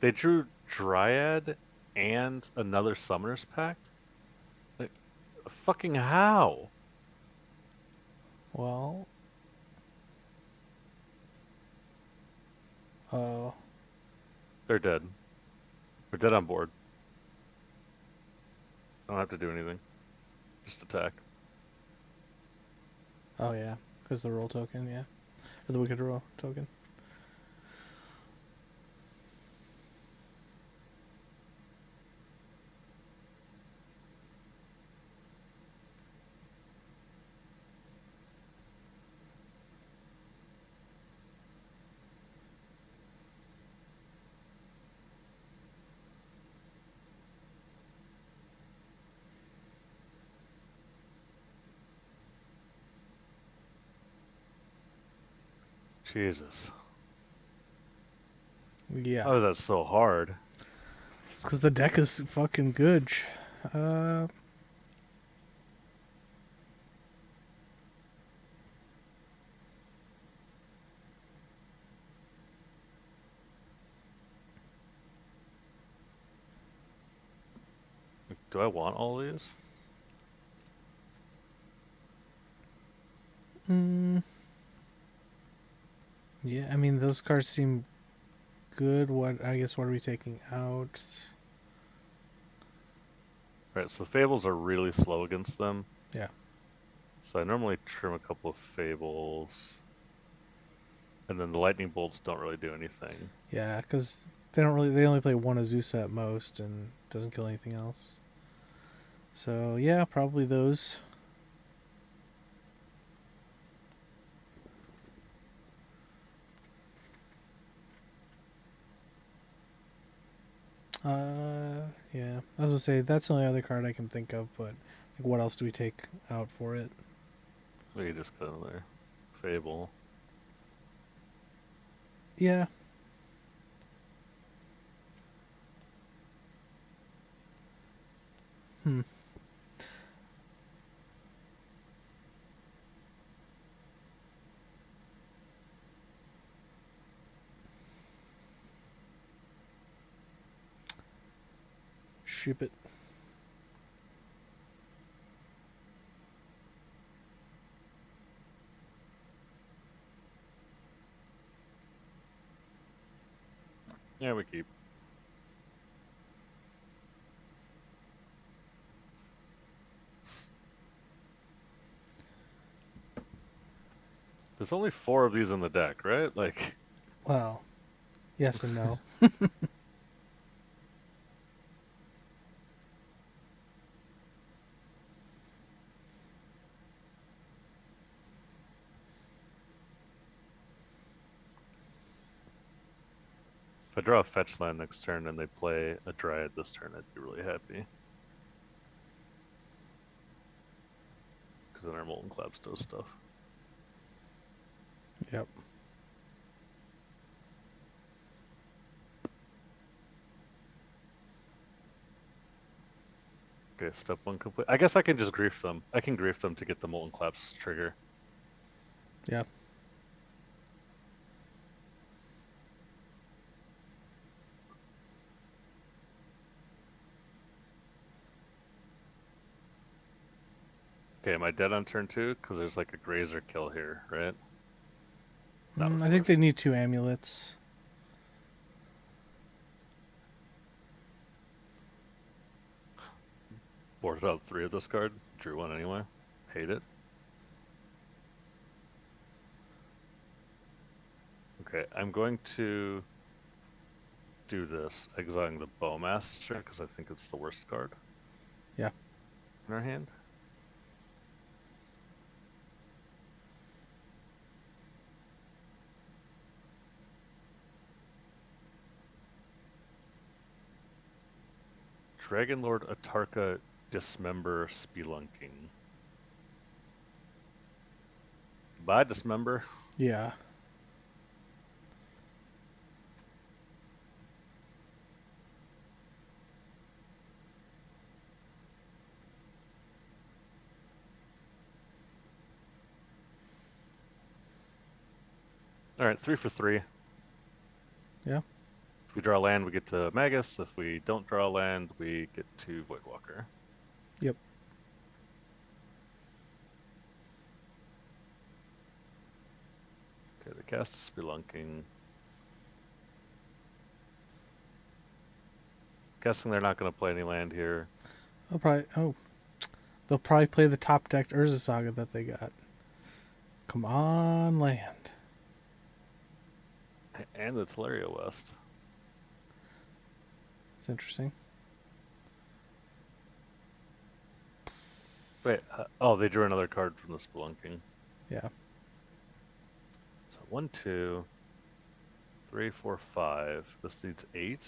They drew Dryad and another Summoner's Pact? Like, fucking how? Well. Oh. They're dead. They're dead on board. I don't have to do anything. Just attack. Oh, yeah. Because the roll token, yeah. Or the wicked roll token. Jesus. Yeah. How is that so hard? It's because the deck is fucking good. Uh, Do I want all these? mm, yeah, I mean, those cards seem good. I guess, what are we taking out? Right, so Fables are really slow against them. Yeah. So I normally trim a couple of Fables. And then the Lightning Bolts don't really do anything. Yeah, because they only play one Azusa at most and doesn't kill anything else. So, yeah, probably those. Yeah. I was gonna say that's the only other card I can think of, but like, what else do we take out for it? We could just go there. Fable. Yeah. Hmm. Ship it. Yeah, we keep. There's only 4 of these in the deck, right? Like, Well, yes and no. if I draw a fetch land next turn and they play a Dryad this turn, I'd be really happy. Because then our Molten Collapse does stuff. Yep. Okay, step 1 complete. I guess I can just grief them. I can grief them to get the Molten Collapse trigger. Yeah. Okay, am I dead on turn 2? Because there's like a grazer kill here, right? Not I think forced. they need 2 amulets. Boarded out 3 of this card. Drew 1 anyway. Hate it. Okay, I'm going to do this, exiling the Bowmaster, because I think it's the worst card. Yeah. In our hand. Dragonlord Atarka Dismember Spelunking. Bye, Dismember. Yeah. Alright, 3 for 3. Yeah. If we draw land, we get to Magus. If we don't draw land, we get to Voidwalker. Yep. Okay, they cast Spelunking. Guessing they're not going to play any land here. They'll probably play the top decked Urza Saga that they got. Come on, land. And the Teleria West. It's interesting. Wait, oh, they drew another card from the Spelunking. Yeah. So 1, 2, 3, 4, 5. This needs 8.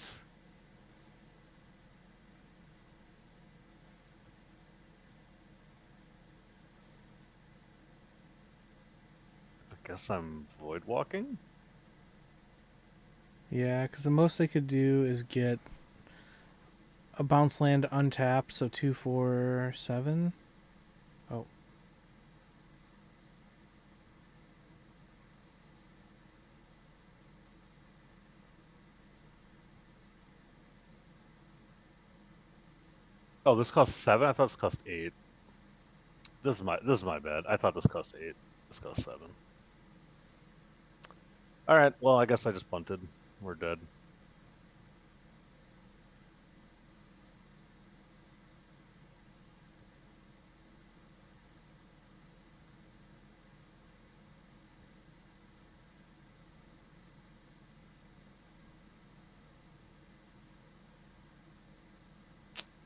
Guess I'm void walking. Yeah, because the most they could do is get a bounce land untapped, so 2, 4, 7. Oh. Oh, this costs 7. I thought this cost 8. This is my bad. I thought this cost 8. This cost 7. All right. Well, I guess I just punted. We're dead.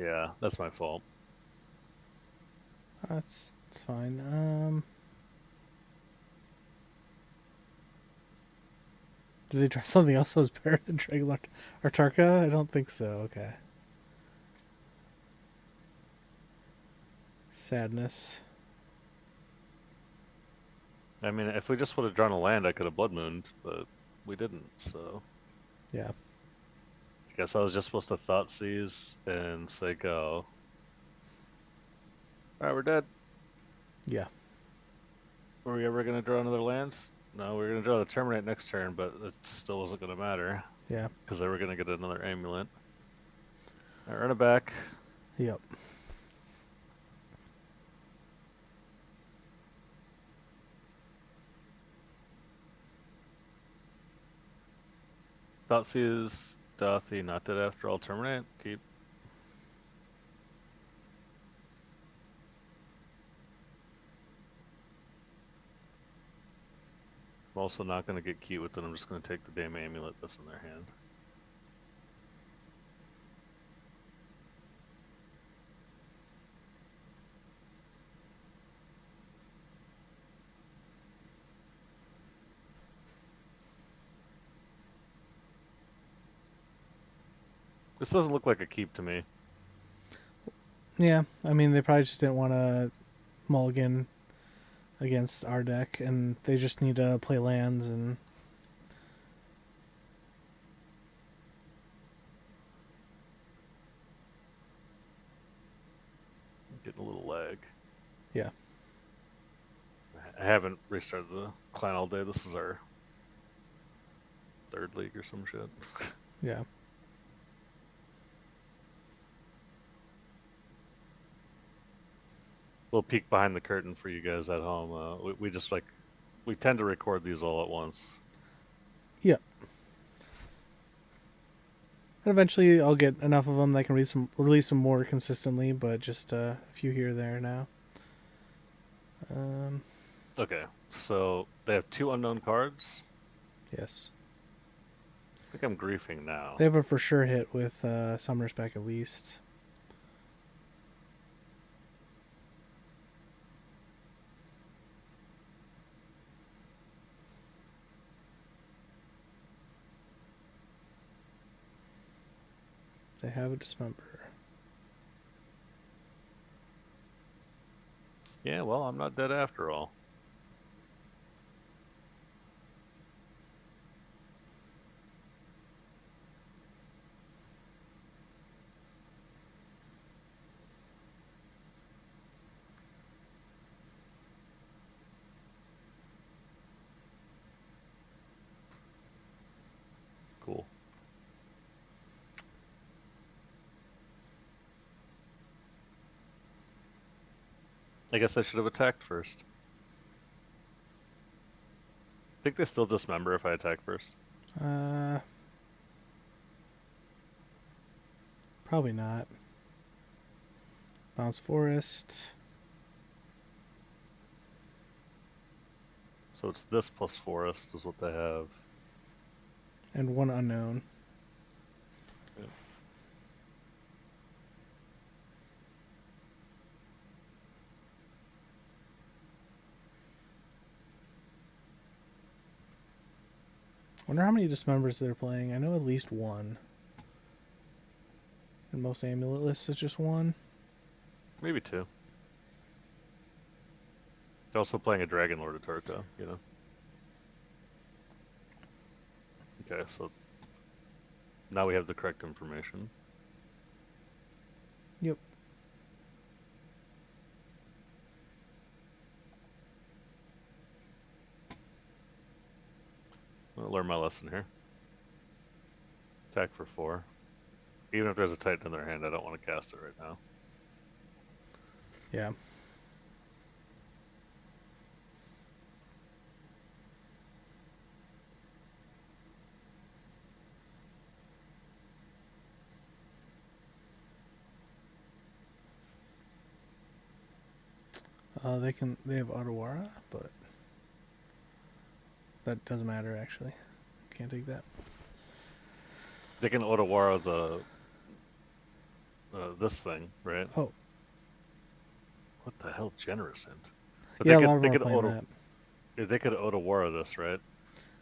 Yeah, that's my fault. That's fine. Did they try something else that was better than Dragon Artarka? I don't think so. Okay. Sadness. I mean, if we just would have drawn a land, I could have Blood Mooned, but we didn't, so. Yeah. I guess I was just supposed to Thought Seize and say go. Alright, we're dead. Yeah. Were we ever going to draw another land? No, we were going to draw the Terminate next turn, but it still wasn't going to matter. Yeah. Because they were going to get another Amulet. Alright, run it back. Yep. Thoughtseize, Dothi, not dead after all, terminate. Keep. I'm also not going to get cute with it. I'm just going to take the damn amulet that's in their hand. This doesn't look like a keep to me. Yeah. I mean, they probably just didn't want to mulligan against our deck, and they just need to play lands and. Getting a little lag. Yeah. I haven't restarted the clan all day. This is our 3rd league or some shit. Yeah. Little peek behind the curtain for you guys at home. We just we tend to record these all at once. Yep. And eventually, I'll get enough of them that I can release some more consistently, but just a few here or there now. Okay, so they have 2 unknown cards. Yes. I think I'm griefing now. They have a for sure hit with Summer's Spec at least. They have a Dismember. Yeah, well, I'm not dead after all. Cool. I guess I should have attacked first. I think they still dismember if I attack first. Probably not. Bounce Forest. So it's this plus forest is what they have. And 1 unknown. Yeah. Wonder how many Dismembers they're playing. I know at least 1. And most Amulet lists is just 1. Maybe 2. They're also playing a Dragon Lord of Tarka, you know. Okay, so now we have the correct information. Yep. I'm gonna learn my lesson here. Attack for 4. Even if there's a Titan in their hand, I don't want to cast it right now. Yeah. They have Otawara, but that doesn't matter actually. Can't take that. They can Otawara the this thing, right? Oh. What the hell, Generous Int? But Yeah, a lot of them are playing that. They could Otawara this, right?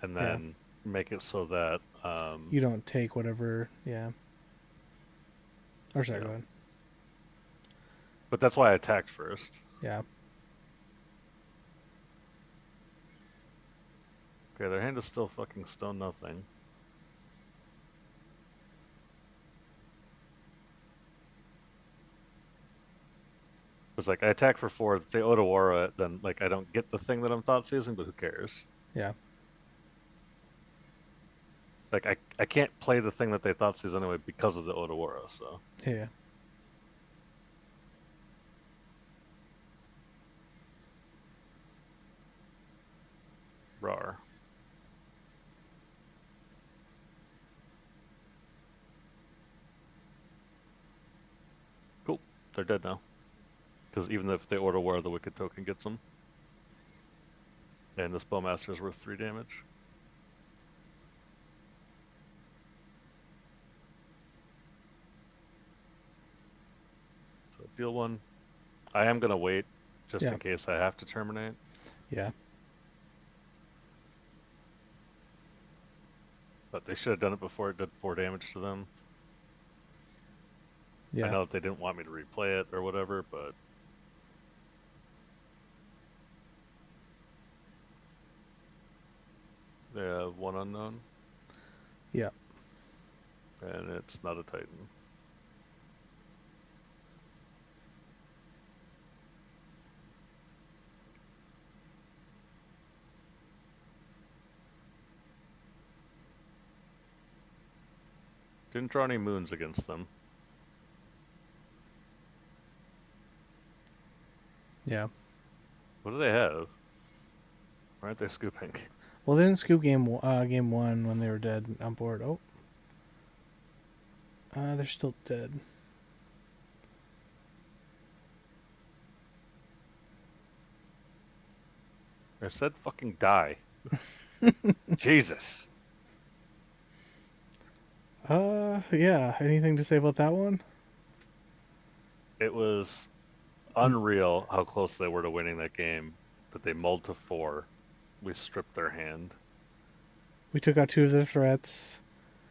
And Yeah. then make it so that You don't take whatever, yeah. Or sorry, Yeah. go ahead. But that's why I attacked first. Yeah. Okay, their hand is still fucking stone nothing. It's like I attack for 4, if they Otawara it, then like I don't get the thing that I'm thought seizing, but who cares? Yeah. Like I can't play the thing that they thought seize anyway because of the Otawara, so. Yeah. Rar. Cool. They're dead now. Because even if they Otawara, the Wicked token gets them. And the Spellmaster is worth 3 damage. So deal 1. I am going to wait just in case I have to terminate. Yeah. But they should have done it before it did 4 damage to them. Yeah. I know that they didn't want me to replay it or whatever, but they have 1 unknown. Yeah. And it's not a Titan. Didn't draw any moons against them. Yeah. What do they have? Why aren't they scooping? Well, they didn't scoop game 1 when they were dead on board. Oh. They're still dead. I said fucking die. Jesus. Yeah. Anything to say about that one? It was unreal how close they were to winning that game, but they mulled to 4. We stripped their hand. We took out 2 of their threats.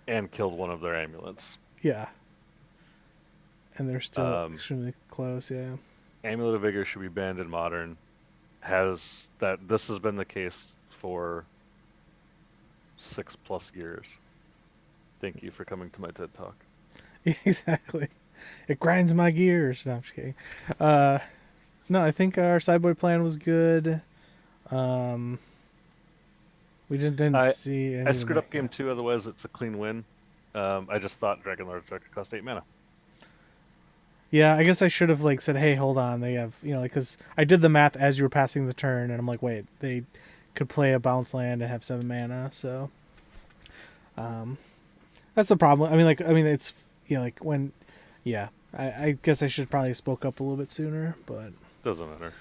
And killed 1 of their amulets. Yeah. And they're still extremely close, yeah. Amulet of Vigor should be banned in Modern. This has been the case for 6+ years. Thank you for coming to my TED Talk. Exactly. It grinds my gears. No, I'm just kidding. No, I think our sideboard plan was good. We didn't see any. I screwed up game 2, otherwise it's a clean win. I just thought Dragon Lord Strike cost 8 mana. Yeah, I guess I should have said, hey, hold on. They have, because I did the math as you were passing the turn, and I'm like, wait, they could play a bounce land and have 7 mana, so that's the problem. It's when, I guess I should probably spoke up a little bit sooner, but doesn't matter.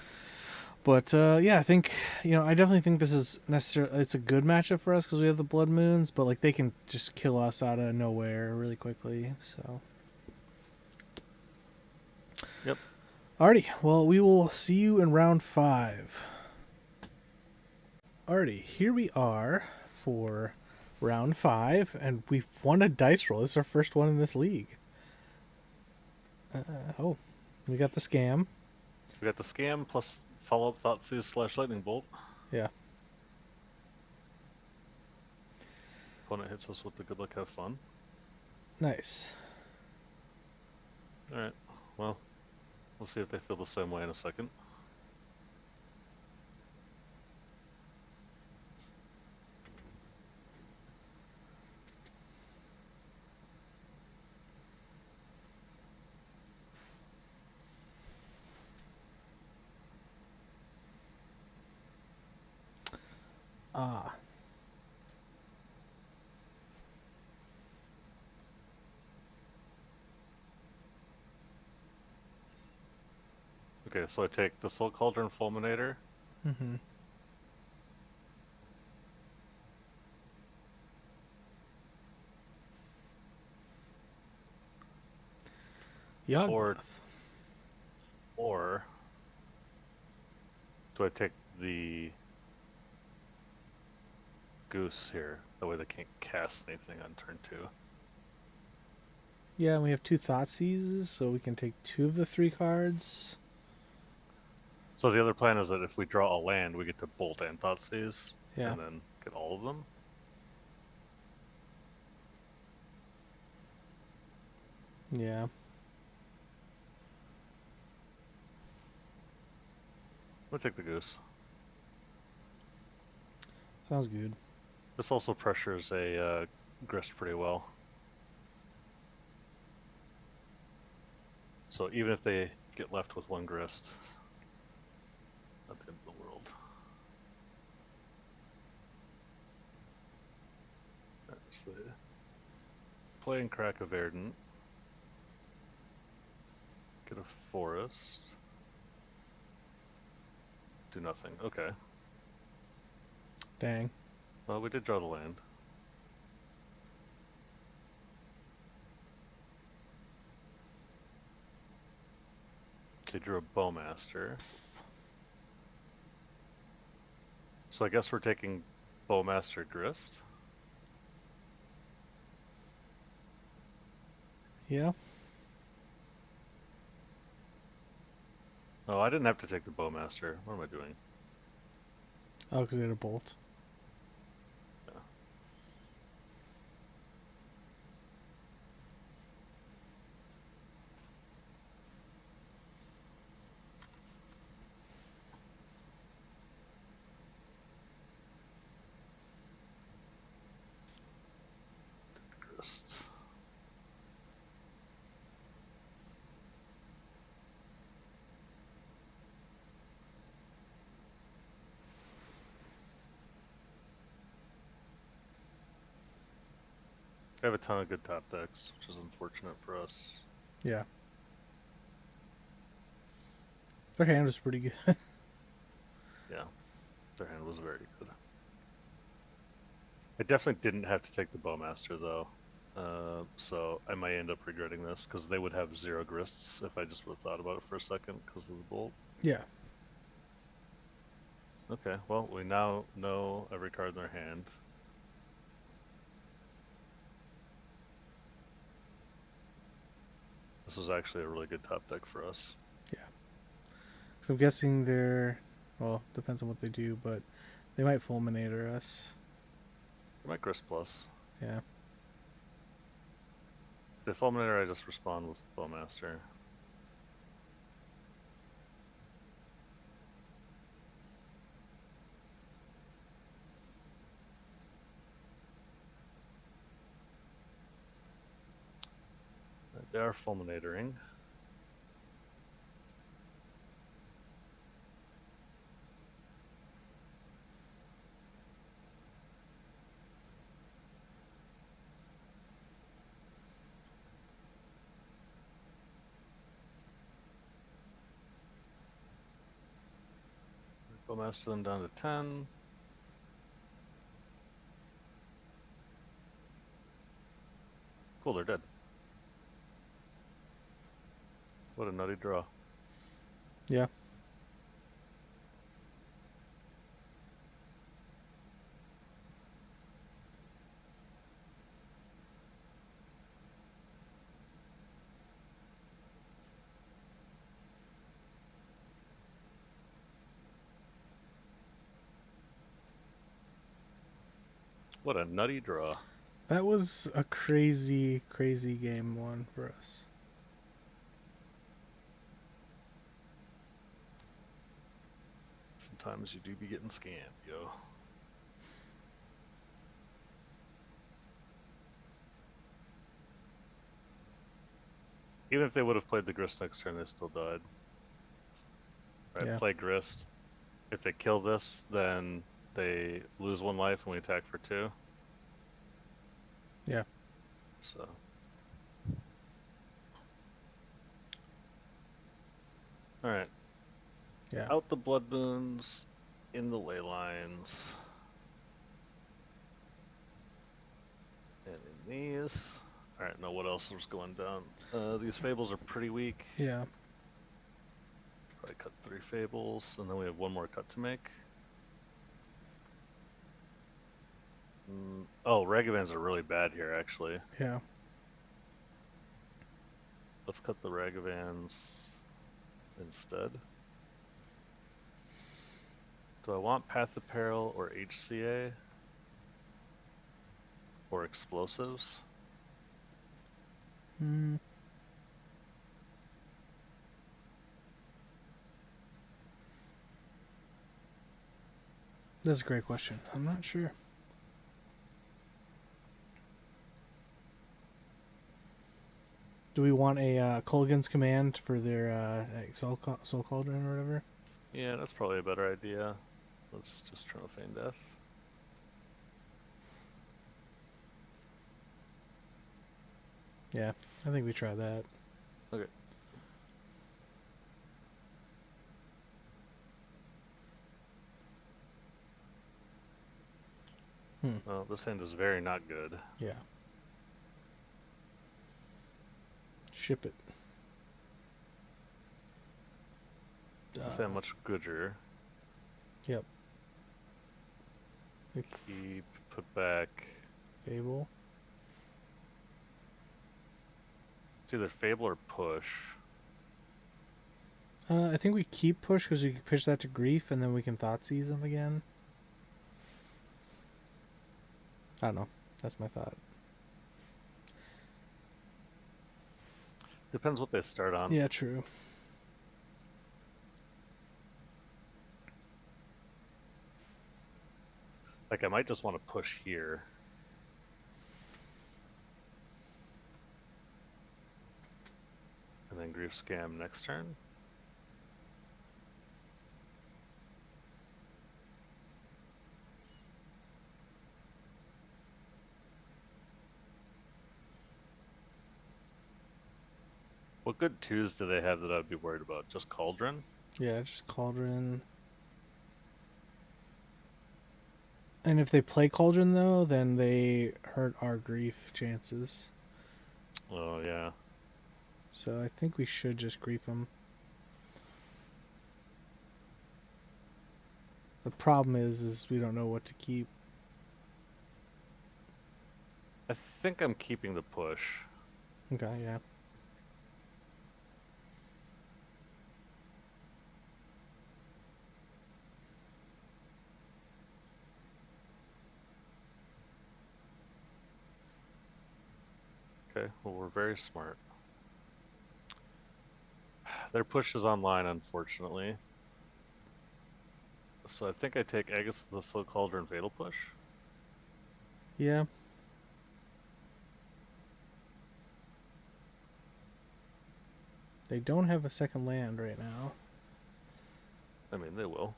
But I think I definitely think this is necessarily it's a good matchup for us because we have the Blood Moons, but they can just kill us out of nowhere really quickly. So. Yep. Alrighty, well, we will see you in round 5. Alrighty, here we are for round 5, and we've won a dice roll. This is our first one in this league. We got the scam. We got the scam plus follow-up Thoughtseize / Lightning Bolt. Yeah. opponent hits us with the good luck, have fun. Nice. Alright, well, we'll see if they feel the same way in a second. Ah. Okay, so I take the Soul Cauldron Fulminator. Mm-hmm. Yawgmoth. Or do I take the Goose here? That way they can't cast anything on turn 2. Yeah, and we have 2 Thoughtseize, so we can take 2 of the 3 cards. So the other plan is that if we draw a land, we get to Bolt and Thoughtseize, Yeah. and then get all of them. Yeah. We'll take the Goose. Sounds good. This also pressures a Grist pretty well. So even if they get left with 1 Grist, not the end of the world. So playing Crack of Verdant. Get a Forest. Do nothing. Okay. Dang. Well, we did draw the land. They drew a Bowmaster. So I guess we're taking Bowmaster Grist. Yeah. Oh, I didn't have to take the Bowmaster. What am I doing? Oh, because we had a bolt. Yeah. Grist. I have a ton of good top decks, which is unfortunate for us. Yeah. Their hand was pretty good. Yeah, their hand was very good. I definitely didn't have to take the Bowmaster though, so I might end up regretting this because they would have 0 Grists if I just would have thought about it for a second because of the Bolt. Yeah. Okay, well, we now know every card in their hand. This was actually a really good top deck for us. Yeah. So I'm guessing they're, well, depends on what they do, but they might Fulminator us. They might Grist Plus. Yeah. If they Fulminator, I just respond with Bowmaster. They are Fulminatoring. Bowmaster them down to 10. Cool, they're dead. What a nutty draw. Yeah. What a nutty draw. That was a crazy, crazy game one for us. Sometimes you do be getting scammed, yo. Even if they would have played the Grist next turn, they still died. Right, Yeah. play Grist. If they kill this, then they lose 1 life and we attack for 2. Yeah. So. Alright. Yeah. Out the Blood Moons, in the Ley Lines. And in these. Alright, now what else is going down? These Fables are pretty weak. Yeah. Probably cut 3 Fables, and then we have 1 more cut to make. Oh, Ragavans are really bad here, actually. Yeah. Let's cut the Ragavans instead. Do I want Path of Peril or HCA? Or Explosives? That's a great question. I'm not sure. Do we want a Kolgan's Command for their Soul Cauldron or whatever? Yeah, that's probably a better idea. Let's just try to feign death. Yeah, I think we try that. Okay. Well, this hand is very not good. Yeah. Ship it. This hand much gooder. Yep. Keep, put back. Fable. It's either Fable or push. I think we keep push because we can pitch that to Grief and then we can Thoughtseize them again. I don't know. That's my thought. Depends what they start on. Yeah, true. Like, I might just want to push here. And then Grief Scam next turn. What good 2s do they have that I'd be worried about? Just Cauldron? Yeah, just Cauldron. And if they play Cauldron, though, then they hurt our Grief chances. Oh, yeah. So I think we should just Grief them. The problem is we don't know what to keep. I think I'm keeping the push. Okay, yeah. Okay, well, we're very smart. Their push is online, unfortunately. So I think I take Aegis the Soul Cauldron Fatal Push. Yeah. They don't have a second land right now. I mean, they will.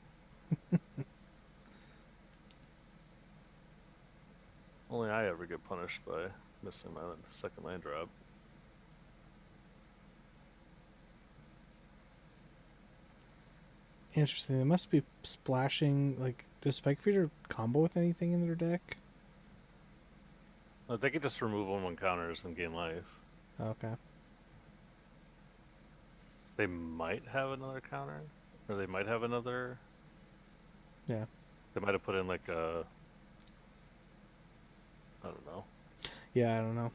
Only I ever get punished by missing my second land drop. Interesting. They must be splashing. Like, does Spike Feeder combo with anything in their deck? No, they could just remove 1/1 counters and gain life. Okay. They might have another counter, or they might have another. Yeah. They might have put in like a. I don't know. Yeah, I don't know.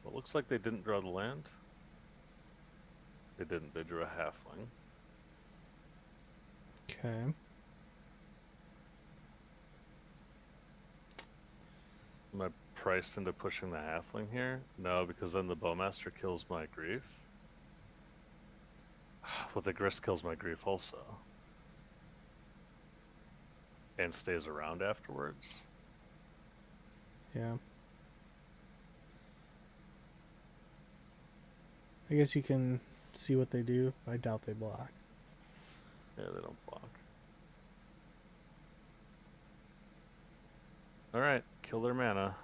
Well, it looks like they didn't draw the land. They didn't. They drew a halfling. Okay. Am I priced into pushing the halfling here? No, because then the bowmaster kills my grief. Well, the grist kills my grief also. And stays around afterwards. Yeah. I guess you can see what they do. I doubt they block. Yeah, they don't block. Alright, kill their mana.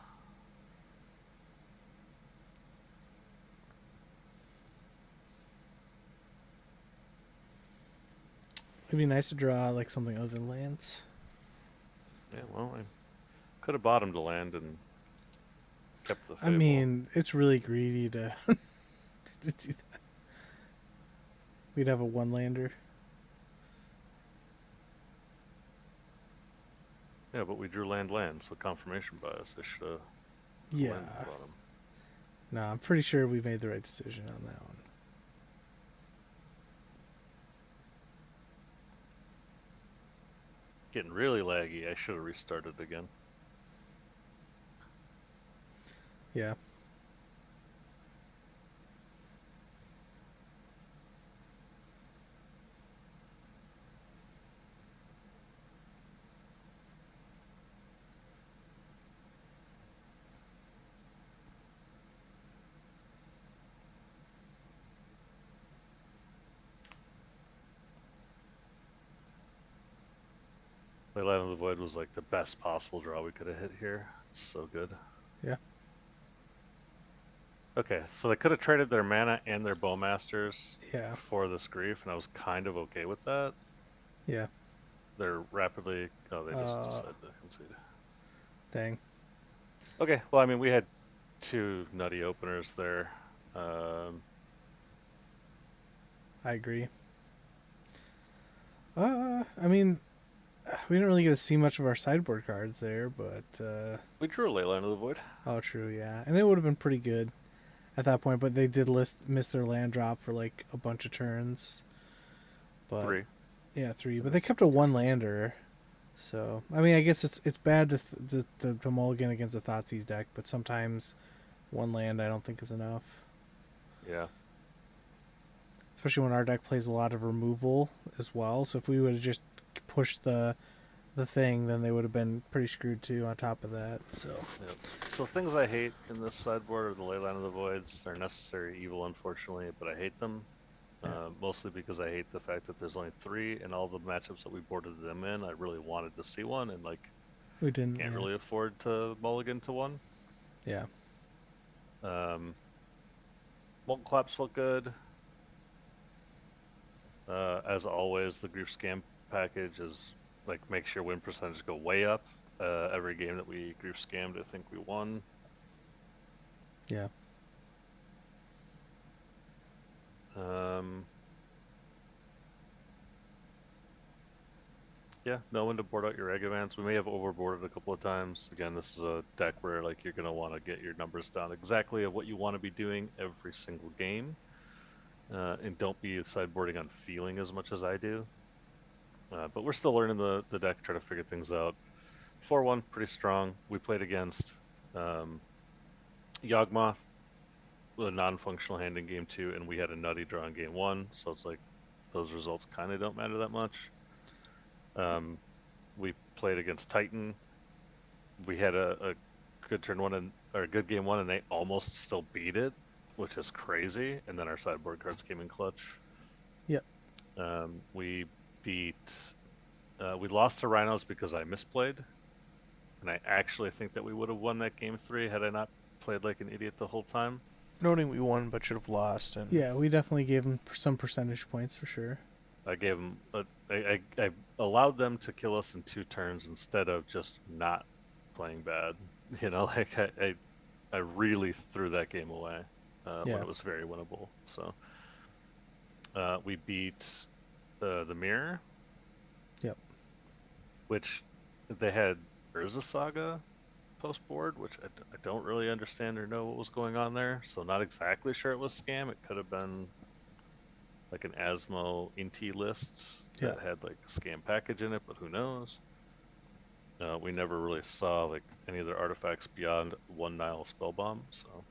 It'd be nice to draw like something other than lands. Yeah, well, I could have bottomed the land and kept the I Fable. mean, it's really greedy to, to do that. We'd have a one lander. Yeah, but we drew land, so confirmation bias. I should have. Yeah. No, I'm pretty sure we made the right decision on that one. Getting really laggy. I should have restarted again. Yeah. Leyline of the Void was like the best possible draw we could have hit here. It's so good. Yeah. Okay, so they could have traded their mana and their bowmasters Yeah. for this grief, and I was kind of okay with that. Yeah. They're rapidly. Oh, they just decided to concede. Dang. Okay, well, I mean, we had two nutty openers there. I agree. I mean, we didn't really get to see much of our sideboard cards there, but we drew a Leyline of the Void. Oh, true, yeah, and it would have been pretty good at that point. But they did miss their land drop for like a bunch of turns. But 3. Yeah, 3. But they kept a one lander. So I mean, I guess it's bad to mulligan against a Thoughtseize deck, but sometimes one land I don't think is enough. Yeah. Especially when our deck plays a lot of removal as well. So if we would have just pushed the thing, then they would have been pretty screwed too on top of that. So Yep. So things I hate in this sideboard are the Leyline of the Voids. They're necessary evil, unfortunately, but I hate them. Yeah. Mostly because I hate the fact that there's only 3, and all the matchups that we boarded them in, I really wanted to see one, and like we didn't. Can't really afford to mulligan to one. Yeah. Molten Claps felt good. As always, the Grief Scam package is like makes your win percentage go way up. Every game that we Grief Scammed, I think we won. Yeah. Yeah, know when to board out your Egg Advance. We may have overboarded a couple of times. Again, this is a deck where like you're gonna want to get your numbers down exactly of what you want to be doing every single game, and don't be sideboarding on feeling as much as I do. But we're still learning the deck, trying to figure things out. 4-1, pretty strong. We played against Yawgmoth, a non-functional hand in game 2, and we had a nutty draw in game 1. So it's like those results kind of don't matter that much. We played against Titan. We had a good turn 1 or a good game 1, and they almost still beat it, which is crazy. And then our sideboard cards came in clutch. Yep. We beat. We lost to Rhinos because I misplayed, and I actually think that we would have won that game 3 had I not played like an idiot the whole time. Noting we won but should have lost. And yeah, we definitely gave them some percentage points for sure. I gave them. I allowed them to kill us in 2 turns instead of just not playing bad. You know, like I really threw that game away when it was very winnable. So we beat the Mirror. Yep. Which they had Urza Saga post board, which I don't really understand or know what was going on there. So not exactly sure it was scam. It could have been like an Asmo Inti list that had like a scam package in it, but who knows? We never really saw like any of their artifacts beyond 1 Nile Spellbomb. So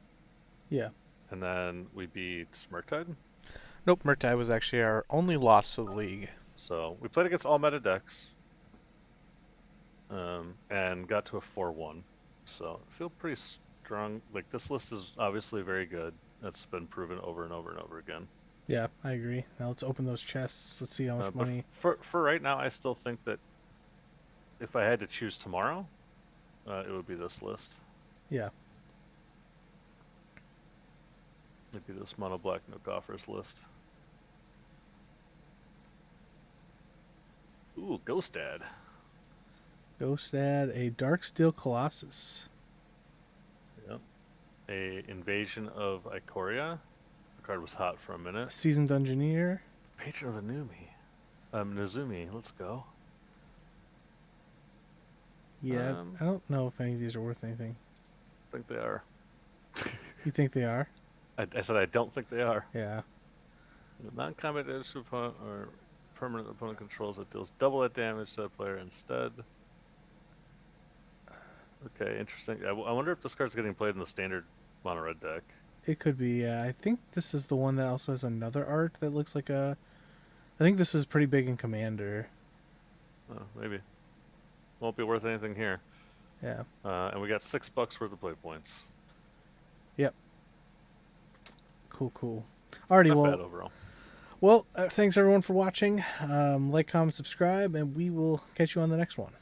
Yeah. and then we beat Murktide. Nope, Murktide was actually our only loss to the league. So we played against all meta decks, and got to a 4-1. So I feel pretty strong. Like this list is obviously very good. That's been proven over and over and over again. Yeah, I agree. Now let's open those chests. Let's see how much money. For right now, I still think that if I had to choose tomorrow, it would be this list. Yeah. It'd be this mono black no offers list. Ooh, Ghost Dad. Ghost Dad, a Darksteel Colossus. Yep. A Invasion of Ikoria. The card was hot for a minute. Seasoned Dungeoneer. Patron of the Numi. Nezumi, let's go. Yeah, I don't know if any of these are worth anything. I think they are. You think they are? I said I don't think they are. Yeah. Non-combat damage to opponent or permanent opponent controls that deals double that damage to that player instead. Okay, interesting. I wonder if this card's getting played in the standard mono red deck. It could be. Yeah, I think this is the one that also has another art that looks like a. I think this is pretty big in Commander. Oh, maybe. Won't be worth anything here. Yeah. And we got $6 worth of play points. Yep. Cool. Alrighty, Not well. bad overall. Well, thanks everyone for watching. Like, comment, subscribe, and we will catch you on the next one.